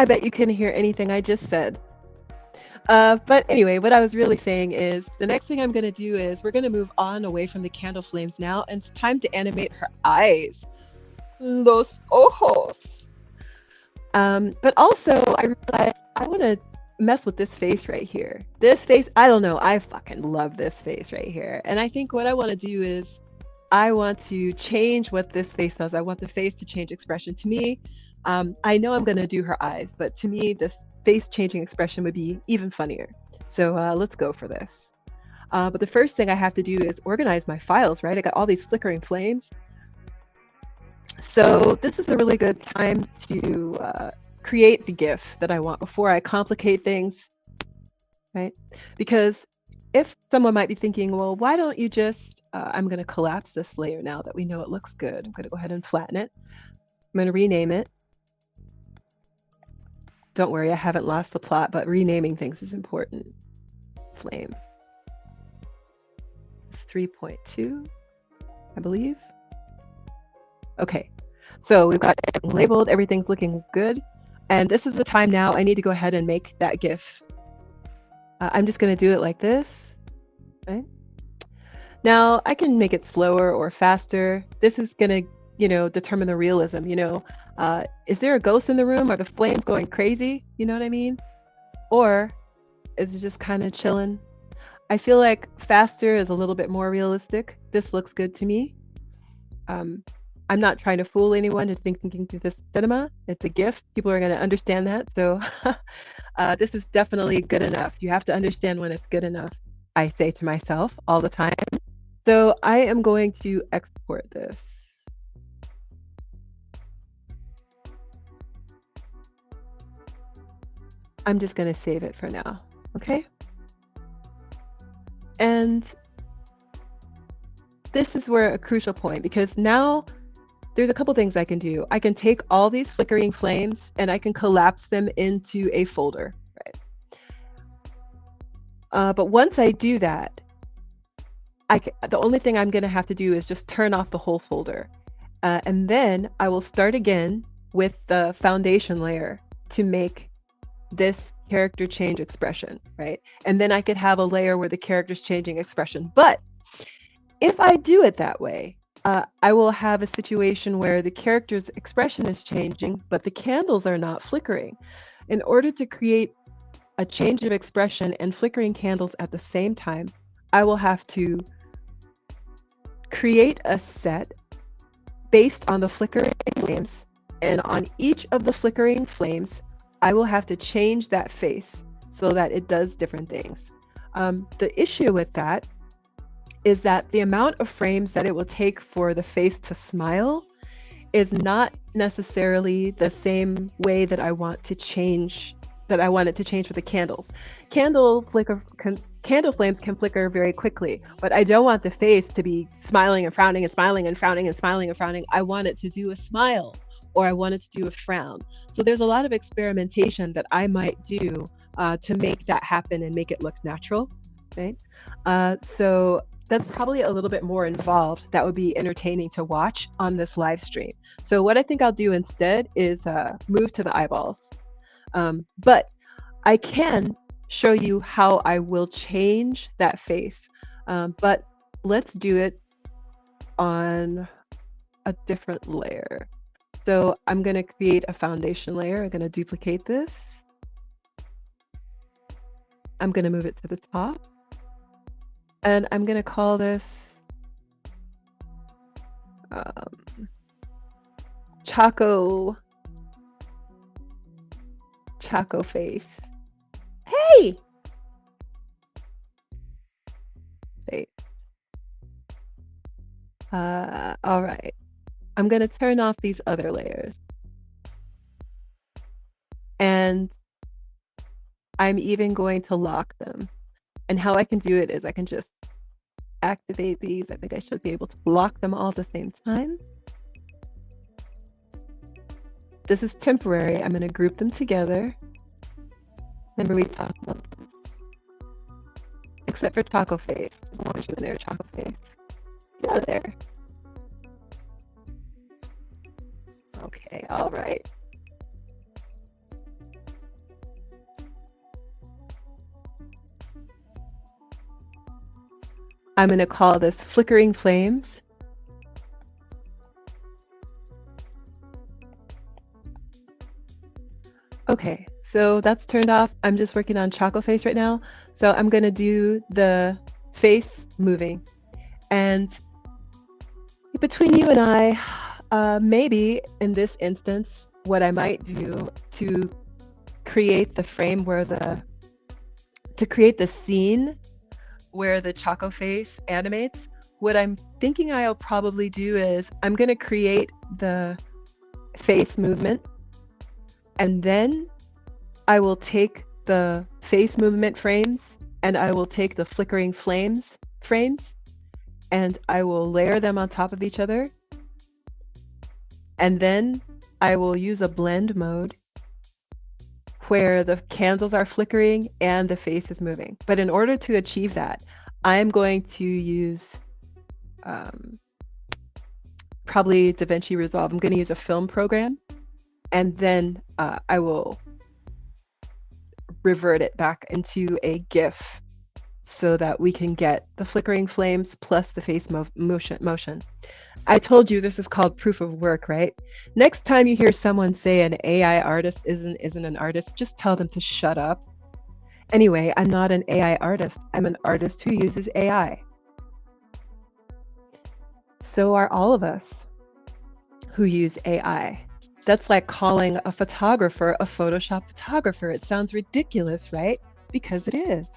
I bet you couldn't hear anything I just said. But anyway, what I was really saying is the next thing I'm going to do is we're going to move on away from the candle flames now, and it's time to animate her eyes. Los ojos. But also, I realized I want to mess with this face right here. This face, I don't know, I fucking love this face right here. And I think what I want to do is I want to change what this face does. I want the face to change expression. To me, I know I'm going to do her eyes, but to me, this face changing expression would be even funnier. So let's go for this. But the first thing I have to do is organize my files, right? I got all these flickering flames. So this is a really good time to create the GIF that I want before I complicate things, right? Because if someone might be thinking, well, why don't you just, I'm going to collapse this layer now that we know it looks good. I'm going to go ahead and flatten it. I'm going to rename it. Don't worry, I haven't lost the plot, but renaming things is important. Flame. It's 3.2, I believe. Okay, so we've got everything labeled, everything's looking good. And this is the time now I need to go ahead and make that GIF. I'm just going to do it like this. Okay. Now I can make it slower or faster. This is going to, determine the realism. Is there a ghost in the room? Are the flames going crazy? You know what I mean? Or is it just kind of chilling? I feel like faster is a little bit more realistic. This looks good to me. I'm not trying to fool anyone to thinking through this cinema. It's a gift. People are going to understand that. So this is definitely good enough. You have to understand when it's good enough. I say to myself all the time. So I am going to export this. I'm just going to save it for now. Okay. And this is where a crucial point, because now there's a couple things I can do. I can take all these flickering flames and I can collapse them into a folder, right? But once I do that, the only thing I'm going to have to do is just turn off the whole folder. And then I will start again with the foundation layer to make this character change expression, right? And then I could have a layer where the character's changing expression. But if I do it that way, I will have a situation where the character's expression is changing, but the candles are not flickering. In order to create a change of expression and flickering candles at the same time, I will have to create a set based on the flickering flames, and on each of the flickering flames, I will have to change that face so that it does different things. The issue with that is that the amount of frames that it will take for the face to smile is not necessarily the same way that I want to change, that I want it to change for the candles. Candle flames can flicker very quickly, but I don't want the face to be smiling and frowning and smiling and frowning and smiling and frowning. I want it to do a smile, or I want it to do a frown. So there's a lot of experimentation that I might do to make that happen and make it look natural, right? So that's probably a little bit more involved. That would be entertaining to watch on this live stream. So what I think I'll do instead is move to the eyeballs. But I can show you how I will change that face. But let's do it on a different layer. So I'm going to create a foundation layer. I'm going to duplicate this. I'm going to move it to the top. And I'm going to call this Choco face. Hey! Face. All right. I'm going to turn off these other layers. And I'm even going to lock them. And how I can do it is I can just activate these. I think I should be able to lock them all at the same time. This is temporary. I'm going to group them together. Remember we talked about this. Except for Choco Face. There's one issue in there, Choco Face. Get out of there. Okay, all right. I'm going to call this Flickering Flames. Okay, so that's turned off. I'm just working on Choco Face right now. So I'm going to do the face moving. And between you and I, maybe in this instance, what I might do to create the frame where to create the scene where the Choco Face animates, what I'm thinking I'll probably do is I'm going to create the face movement, and then I will take the face movement frames and I will take the flickering flames frames and I will layer them on top of each other. And then I will use a blend mode where the candles are flickering and the face is moving. But in order to achieve that, I'm going to use probably DaVinci Resolve. I'm going to use a film program, and then I will revert it back into a GIF so that we can get the flickering flames plus the face motion. I told you this is called proof of work, right? Next time you hear someone say an AI artist isn't an artist, just tell them to shut up. Anyway, I'm not an AI artist. I'm an artist who uses AI. So are all of us who use AI. That's like calling a photographer a Photoshop photographer. It sounds ridiculous, right? Because it is.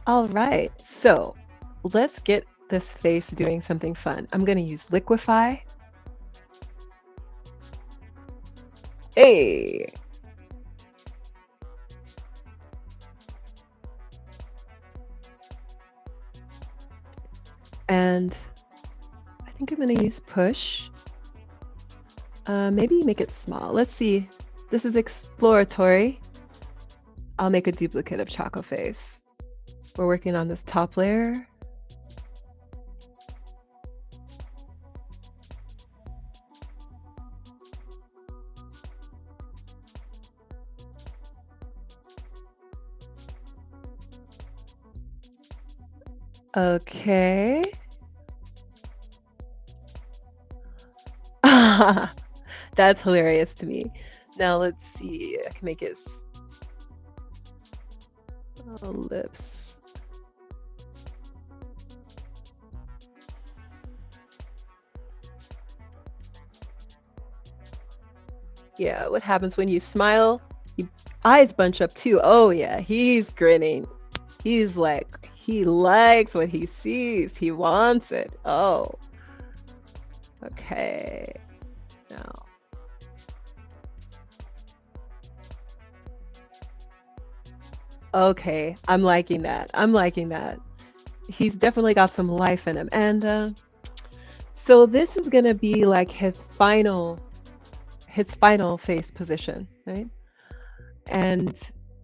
All right, so let's get this face doing something fun. I'm going to use Liquify. Hey! And I think I'm going to use Push. Maybe make it small. Let's see. This is exploratory. I'll make a duplicate of Choco Face. We're working on this top layer. Okay. That's hilarious to me. Now let's see. I can make his lips. Yeah, what happens when you smile? Your eyes bunch up too. Oh yeah, he's grinning. He's like, he likes what he sees. He wants it. Oh. Okay. Now. Okay, I'm liking that. I'm liking that. He's definitely got some life in him. And so this is gonna be like his final face position, right? And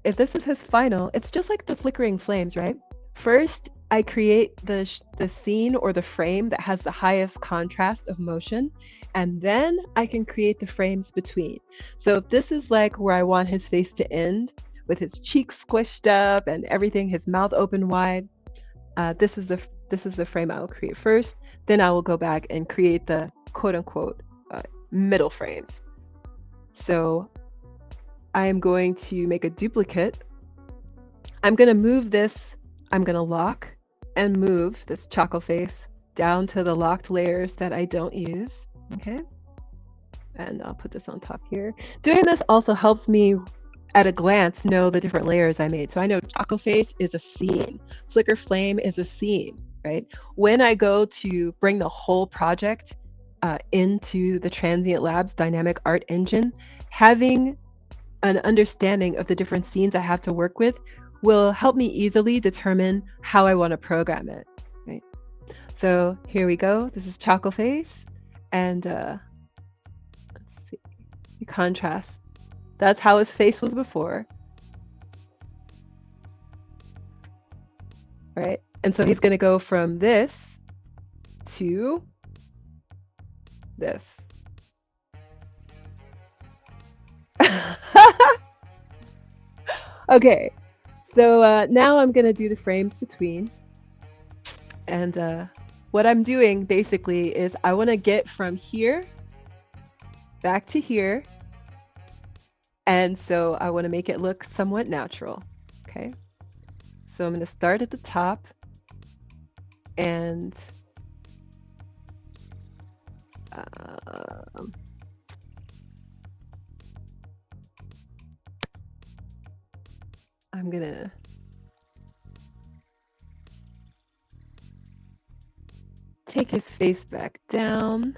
if this is his final, it's just like the flickering flames, right? First, I create the scene or the frame that has the highest contrast of motion, and then I can create the frames between. So if this is like where I want his face to end, with his cheeks squished up and everything, his mouth open wide, this is the frame I will create first. Then I will go back and create the quote unquote middle frames. So I am going to make a duplicate. I'm going to move this. I'm going to lock and move this Choco Face down to the locked layers that I don't use. Okay. And I'll put this on top here. Doing this also helps me at a glance know the different layers I made. So I know Choco Face is a scene. Flicker Flame is a scene, right? When I go to bring the whole project into the Transient Labs dynamic art engine, having an understanding of the different scenes I have to work with will help me easily determine how I want to program it, right? So here we go. This is Choco Face, and let's see, the contrast. That's how his face was before, right? And so he's going to go from this to this. Okay, so now I'm going to do the frames between. And what I'm doing basically is I want to get from here back to here. And so I want to make it look somewhat natural. Okay. So I'm going to start at the top and I'm going to take his face back down.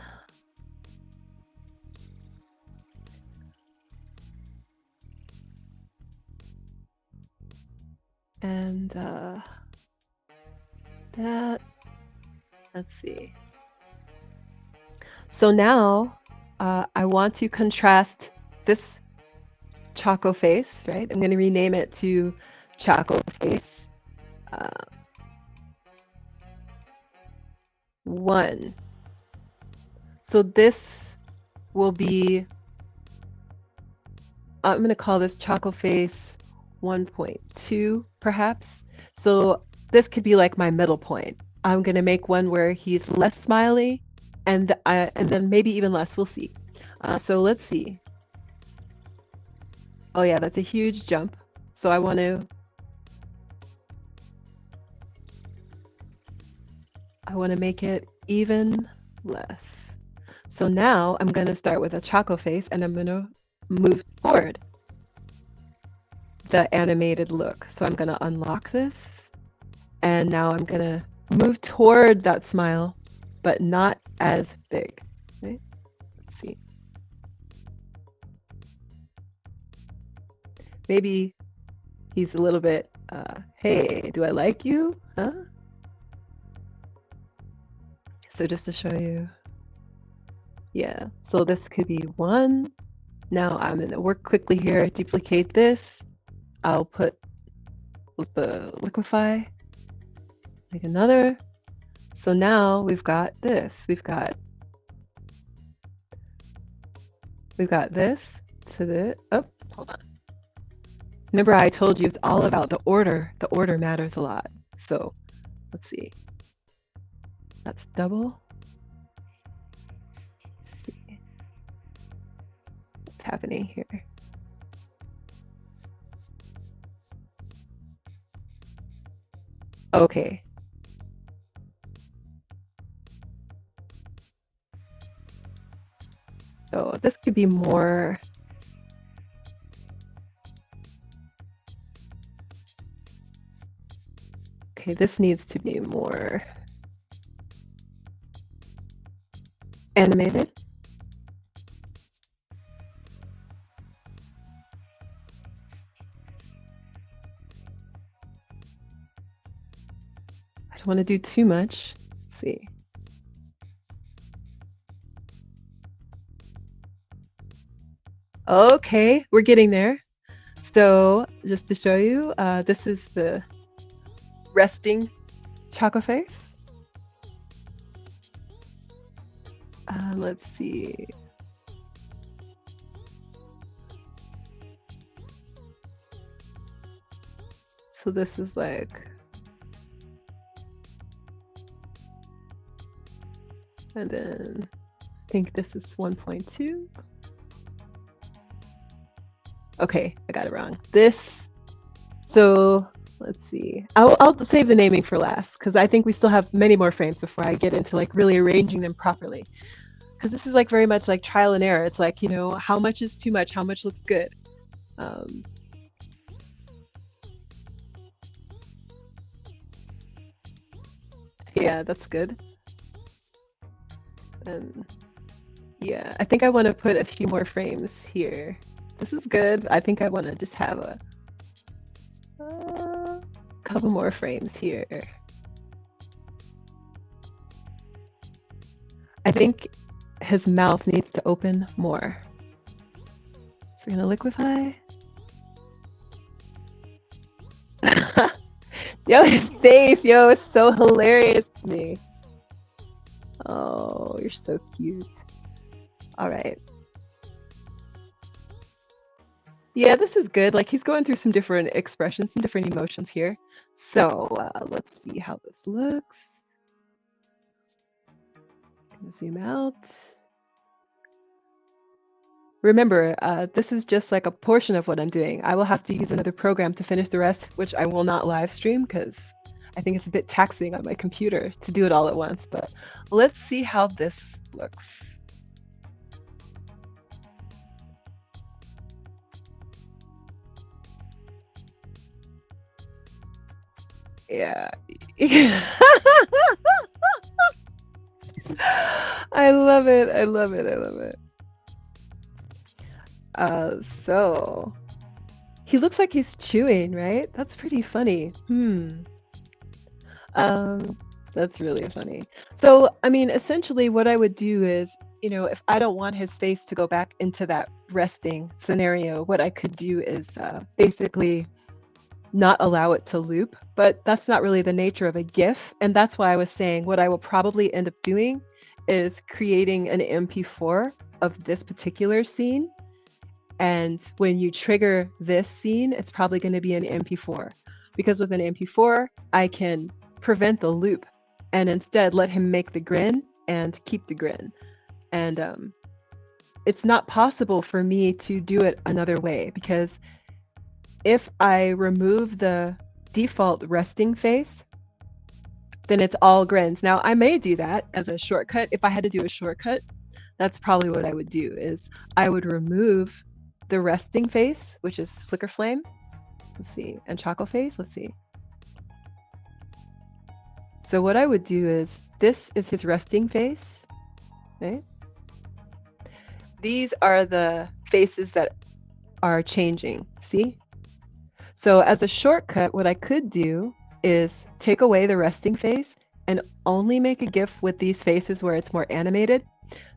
And that, let's see. So now I want to contrast this Choco face, right? I'm going to rename it to Choco face 1. So this will be, I'm going to call this Choco face 1.2 perhaps. So this could be like my middle point. I'm going to make one where he's less smiley and then maybe even less. We'll see. So let's see. Oh yeah, that's a huge jump. So I want to make it even less. So now I'm going to start with a Choco face and I'm going to move forward the animated look. So I'm going to unlock this and now I'm going to move toward that smile, but not as big. Right? Let's see. Maybe he's a little bit, hey, do I like you? Huh? So just to show you. Yeah, so this could be 1. Now I'm going to work quickly here, duplicate this. I'll put with the liquefy, make another. So now we've got this. We've got this to the, oh, hold on. Remember I told you it's all about the order. The order matters a lot. So let's see. That's double. Let's see what's happening here. Okay. So this could be more. Okay, this needs to be more animated. I don't want to do too much. Let's see. Okay, we're getting there. So just to show you, this is the resting Choco face. Let's see. So this is like, and then I think this is 1.2. Okay, I got it wrong. This, so let's see. I'll save the naming for last because I think we still have many more frames before I get into like really arranging them properly. Because this is like very much like trial and error. It's like, you know, how much is too much? How much looks good? Yeah, that's good. And yeah, I think I want to put a few more frames here. This is good. I think I want to just have a couple more frames here. I think his mouth needs to open more. So we're gonna liquefy. Yo, his face, yo, it's so hilarious to me. Oh, you're so cute. All right. Yeah, this is good. Like he's going through some different expressions, some different emotions here. So let's see how this looks. Zoom out. Remember, this is just like a portion of what I'm doing. I will have to use another program to finish the rest, which I will not live stream because I think it's a bit taxing on my computer to do it all at once. But let's see how this looks. Yeah. I love it. I love it. I love it. So he looks like he's chewing, right? That's pretty funny. That's really funny. So, I mean, essentially what I would do is, you know, if I don't want his face to go back into that resting scenario, what I could do is basically not allow it to loop, but that's not really the nature of a GIF. And that's why I was saying what I will probably end up doing is creating an MP4 of this particular scene. And when you trigger this scene, it's probably going to be an MP4 because with an MP4, I can prevent the loop and instead let him make the grin and keep the grin. And it's not possible for me to do it another way because if I remove the default resting face, then it's all grins. Now, I may do that as a shortcut. If I had to do a shortcut, that's probably what I would do is I would remove the resting face, which is flicker flame. Let's see, and chocolate face. Let's see. So what I would do is this is his resting face, right? These are the faces that are changing, see? So as a shortcut, what I could do is take away the resting face and only make a GIF with these faces where it's more animated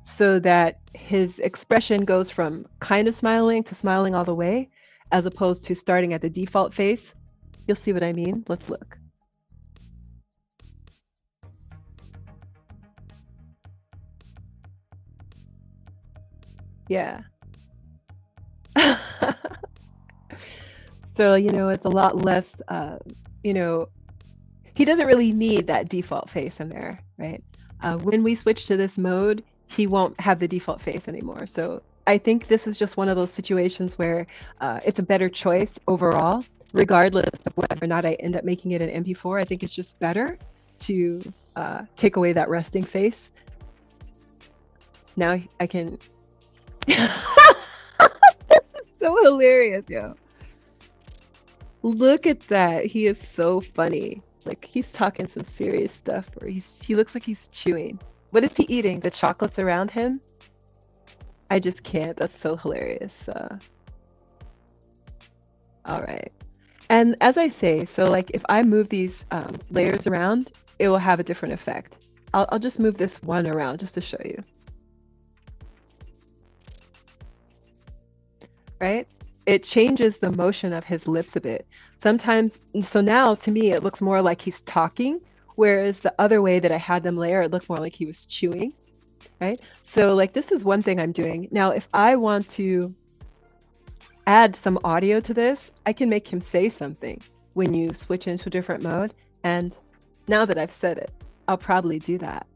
so that his expression goes from kind of smiling to smiling all the way, as opposed to starting at the default face. You'll see what I mean. Let's look. Yeah. So, you know, it's a lot less, you know, he doesn't really need that default face in there, right? When we switch to this mode, he won't have the default face anymore. So I think this is just one of those situations where it's a better choice overall, regardless of whether or not I end up making it an MP4. I think it's just better to take away that resting face. Now I can... This is so hilarious, yo. Look at that. He is so funny. Like he's talking some serious stuff or he looks like he's chewing. What is he eating? The chocolates around him? I just can't. That's so hilarious. All right. And as I say, so like if I move these layers around, it will have a different effect. I'll just move this one around just to show you. Right? It changes the motion of his lips a bit. Sometimes, so now to me, it looks more like he's talking, whereas the other way that I had them layer, it looked more like he was chewing, right? So like this is one thing I'm doing. Now, if I want to add some audio to this, I can make him say something when you switch into a different mode. And now that I've said it, I'll probably do that.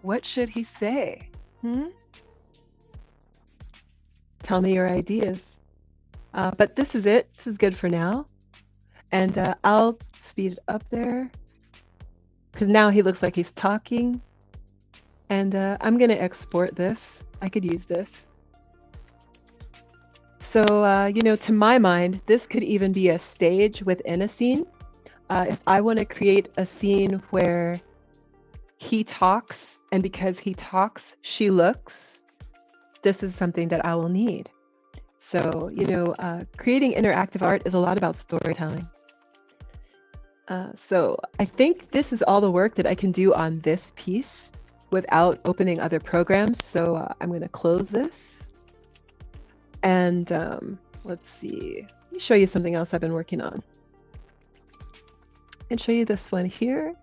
What should he say? Tell me your ideas. But this is it. This is good for now. And I'll speed it up there because now he looks like he's talking. And I'm going to export this. I could use this. So, you know, to my mind, this could even be a stage within a scene. If I want to create a scene where he talks, and because he talks, she looks, this is something that I will need. So, you know, creating interactive art is a lot about storytelling. So I think this is all the work that I can do on this piece without opening other programs. So I'm going to close this. And let's see. Let me show you something else I've been working on. And show you this one here.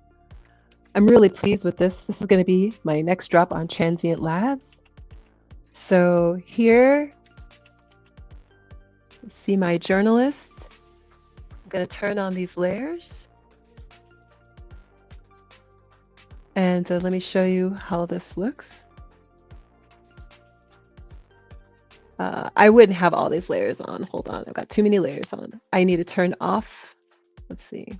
I'm really pleased with this. This is going to be my next drop on Transient Labs. So here, see my journalist. I'm going to turn on these layers. And let me show you how this looks. I wouldn't have all these layers on. Hold on, I've got too many layers on. I need to turn off. Let's see.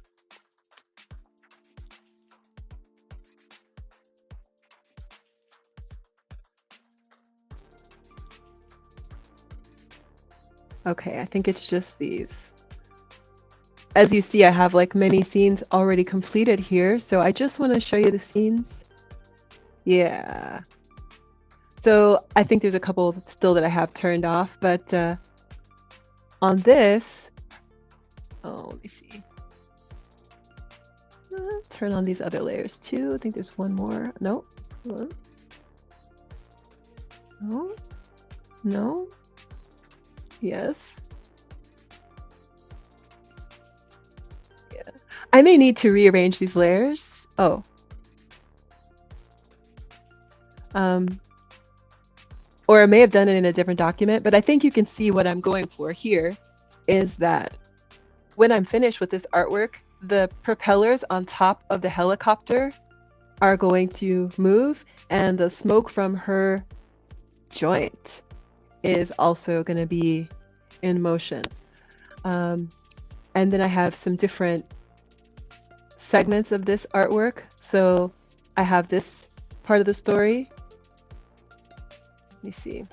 Okay, I think it's just these. As you see, I have like many scenes already completed here, so I just want to show you the scenes. Yeah. So I think there's a couple still that I have turned off, but on this, oh, let me see. Turn on these other layers too. I think there's one more. No. No. No. Yes. Yeah. I may need to rearrange these layers. Oh. Or I may have done it in a different document, but I think you can see what I'm going for here is that when I'm finished with this artwork, the propellers on top of the helicopter are going to move, and the smoke from her joint is also going to be in motion. And then I have some different segments of this artwork. So I have this part of the story. Let me see.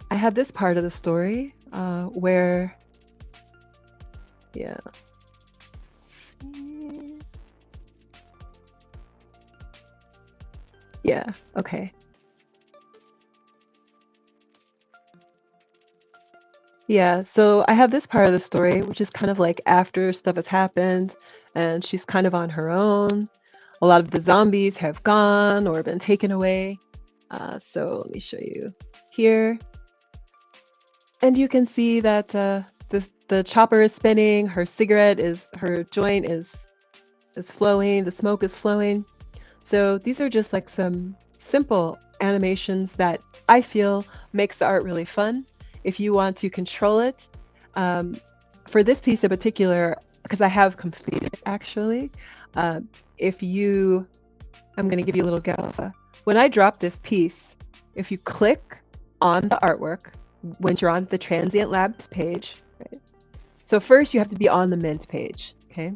I have this part of the story where, yeah. Yeah, okay. Yeah, so I have this part of the story, which is kind of like after stuff has happened and she's kind of on her own. A lot of the zombies have gone or been taken away. So let me show you here. And you can see that the chopper is spinning, her joint is flowing, the smoke is flowing. So these are just like some simple animations that I feel makes the art really fun. If you want to control it, for this piece in particular, because I have completed actually, I'm going to give you a little go. When I drop this piece, if you click on the artwork, when you're on the Transient Labs page, right? So first you have to be on the Mint page, okay?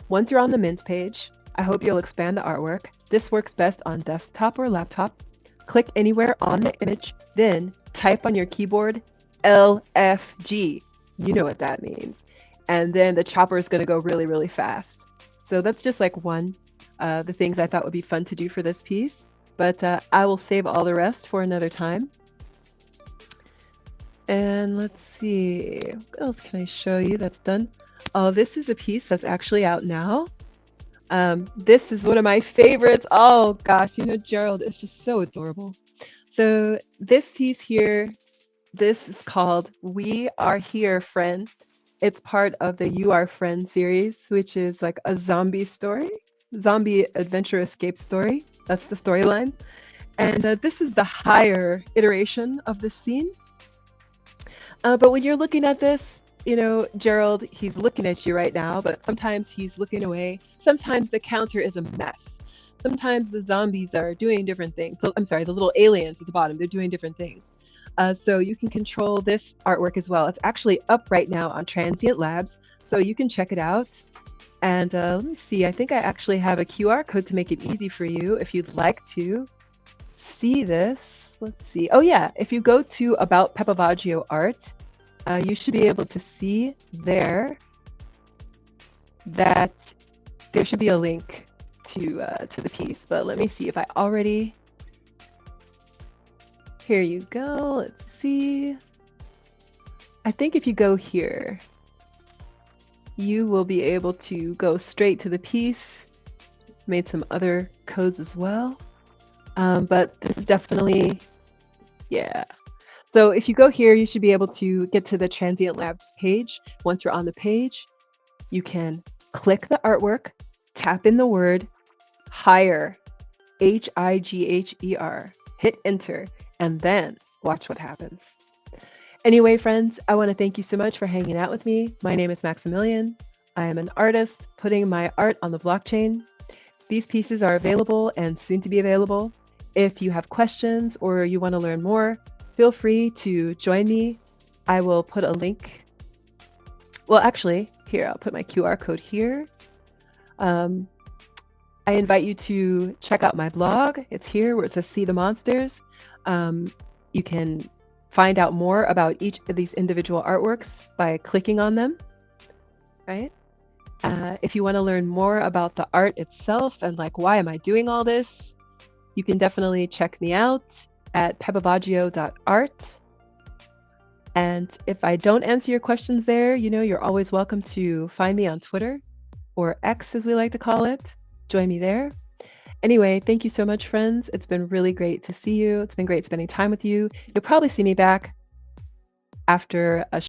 Once you're on the Mint page, I hope you'll expand the artwork. This works best on desktop or laptop. Click anywhere on the image, then type on your keyboard LFG. You know what that means. And then the chopper is going to go really, really fast. So that's just like one of the things I thought would be fun to do for this piece. But I will save all the rest for another time. And let's see, what else can I show you that's done? Oh, this is a piece that's actually out now. This is one of my favorites. Oh gosh, Gerald is just so adorable. So this piece here, this is called We Are Here, Friend. It's part of the You Are Friend series, which is like a zombie adventure escape story. That's the storyline. And this is the higher iteration of this scene. But when you're looking at this, Gerald, he's looking at you right now, but sometimes he's looking away. Sometimes the counter is a mess. Sometimes the zombies are doing different things. So, I'm sorry, the little aliens at the bottom, they're doing different things. So you can control this artwork as well. It's actually up right now on Transient Labs, so you can check it out. And let me see, I think I actually have a QR code to make it easy for you if you'd like to see this. Let's see. Oh yeah, if you go to About Pepavaggio Art, you should be able to see there that there should be a link to the piece. But let me see if I already... Here you go. Let's see. I think if you go here, you will be able to go straight to the piece. Made some other codes as well. But this is definitely, yeah. So if you go here, you should be able to get to the Transient Labs page. Once you're on the page, you can click the artwork, tap in the word higher, Higher, hit enter, and then watch what happens. Anyway, friends, I want to thank you so much for hanging out with me. My name is Maximilian. I am an artist putting my art on the blockchain. These pieces are available and soon to be available. If you have questions or you want to learn more, feel free to join me. I will put a link. Well, actually, here, I'll put my QR code here. I invite you to check out my blog. It's here where it says See the Monsters. You can find out more about each of these individual artworks by clicking on them, right? If you want to learn more about the art itself and like, why am I doing all this? You can definitely check me out at pepavaggio.art. And if I don't answer your questions there, you know, you're always welcome to find me on Twitter, or X as we like to call it. Join me there. Anyway, thank you so much, friends. It's been really great to see you. It's been great spending time with you. You'll probably see me back after a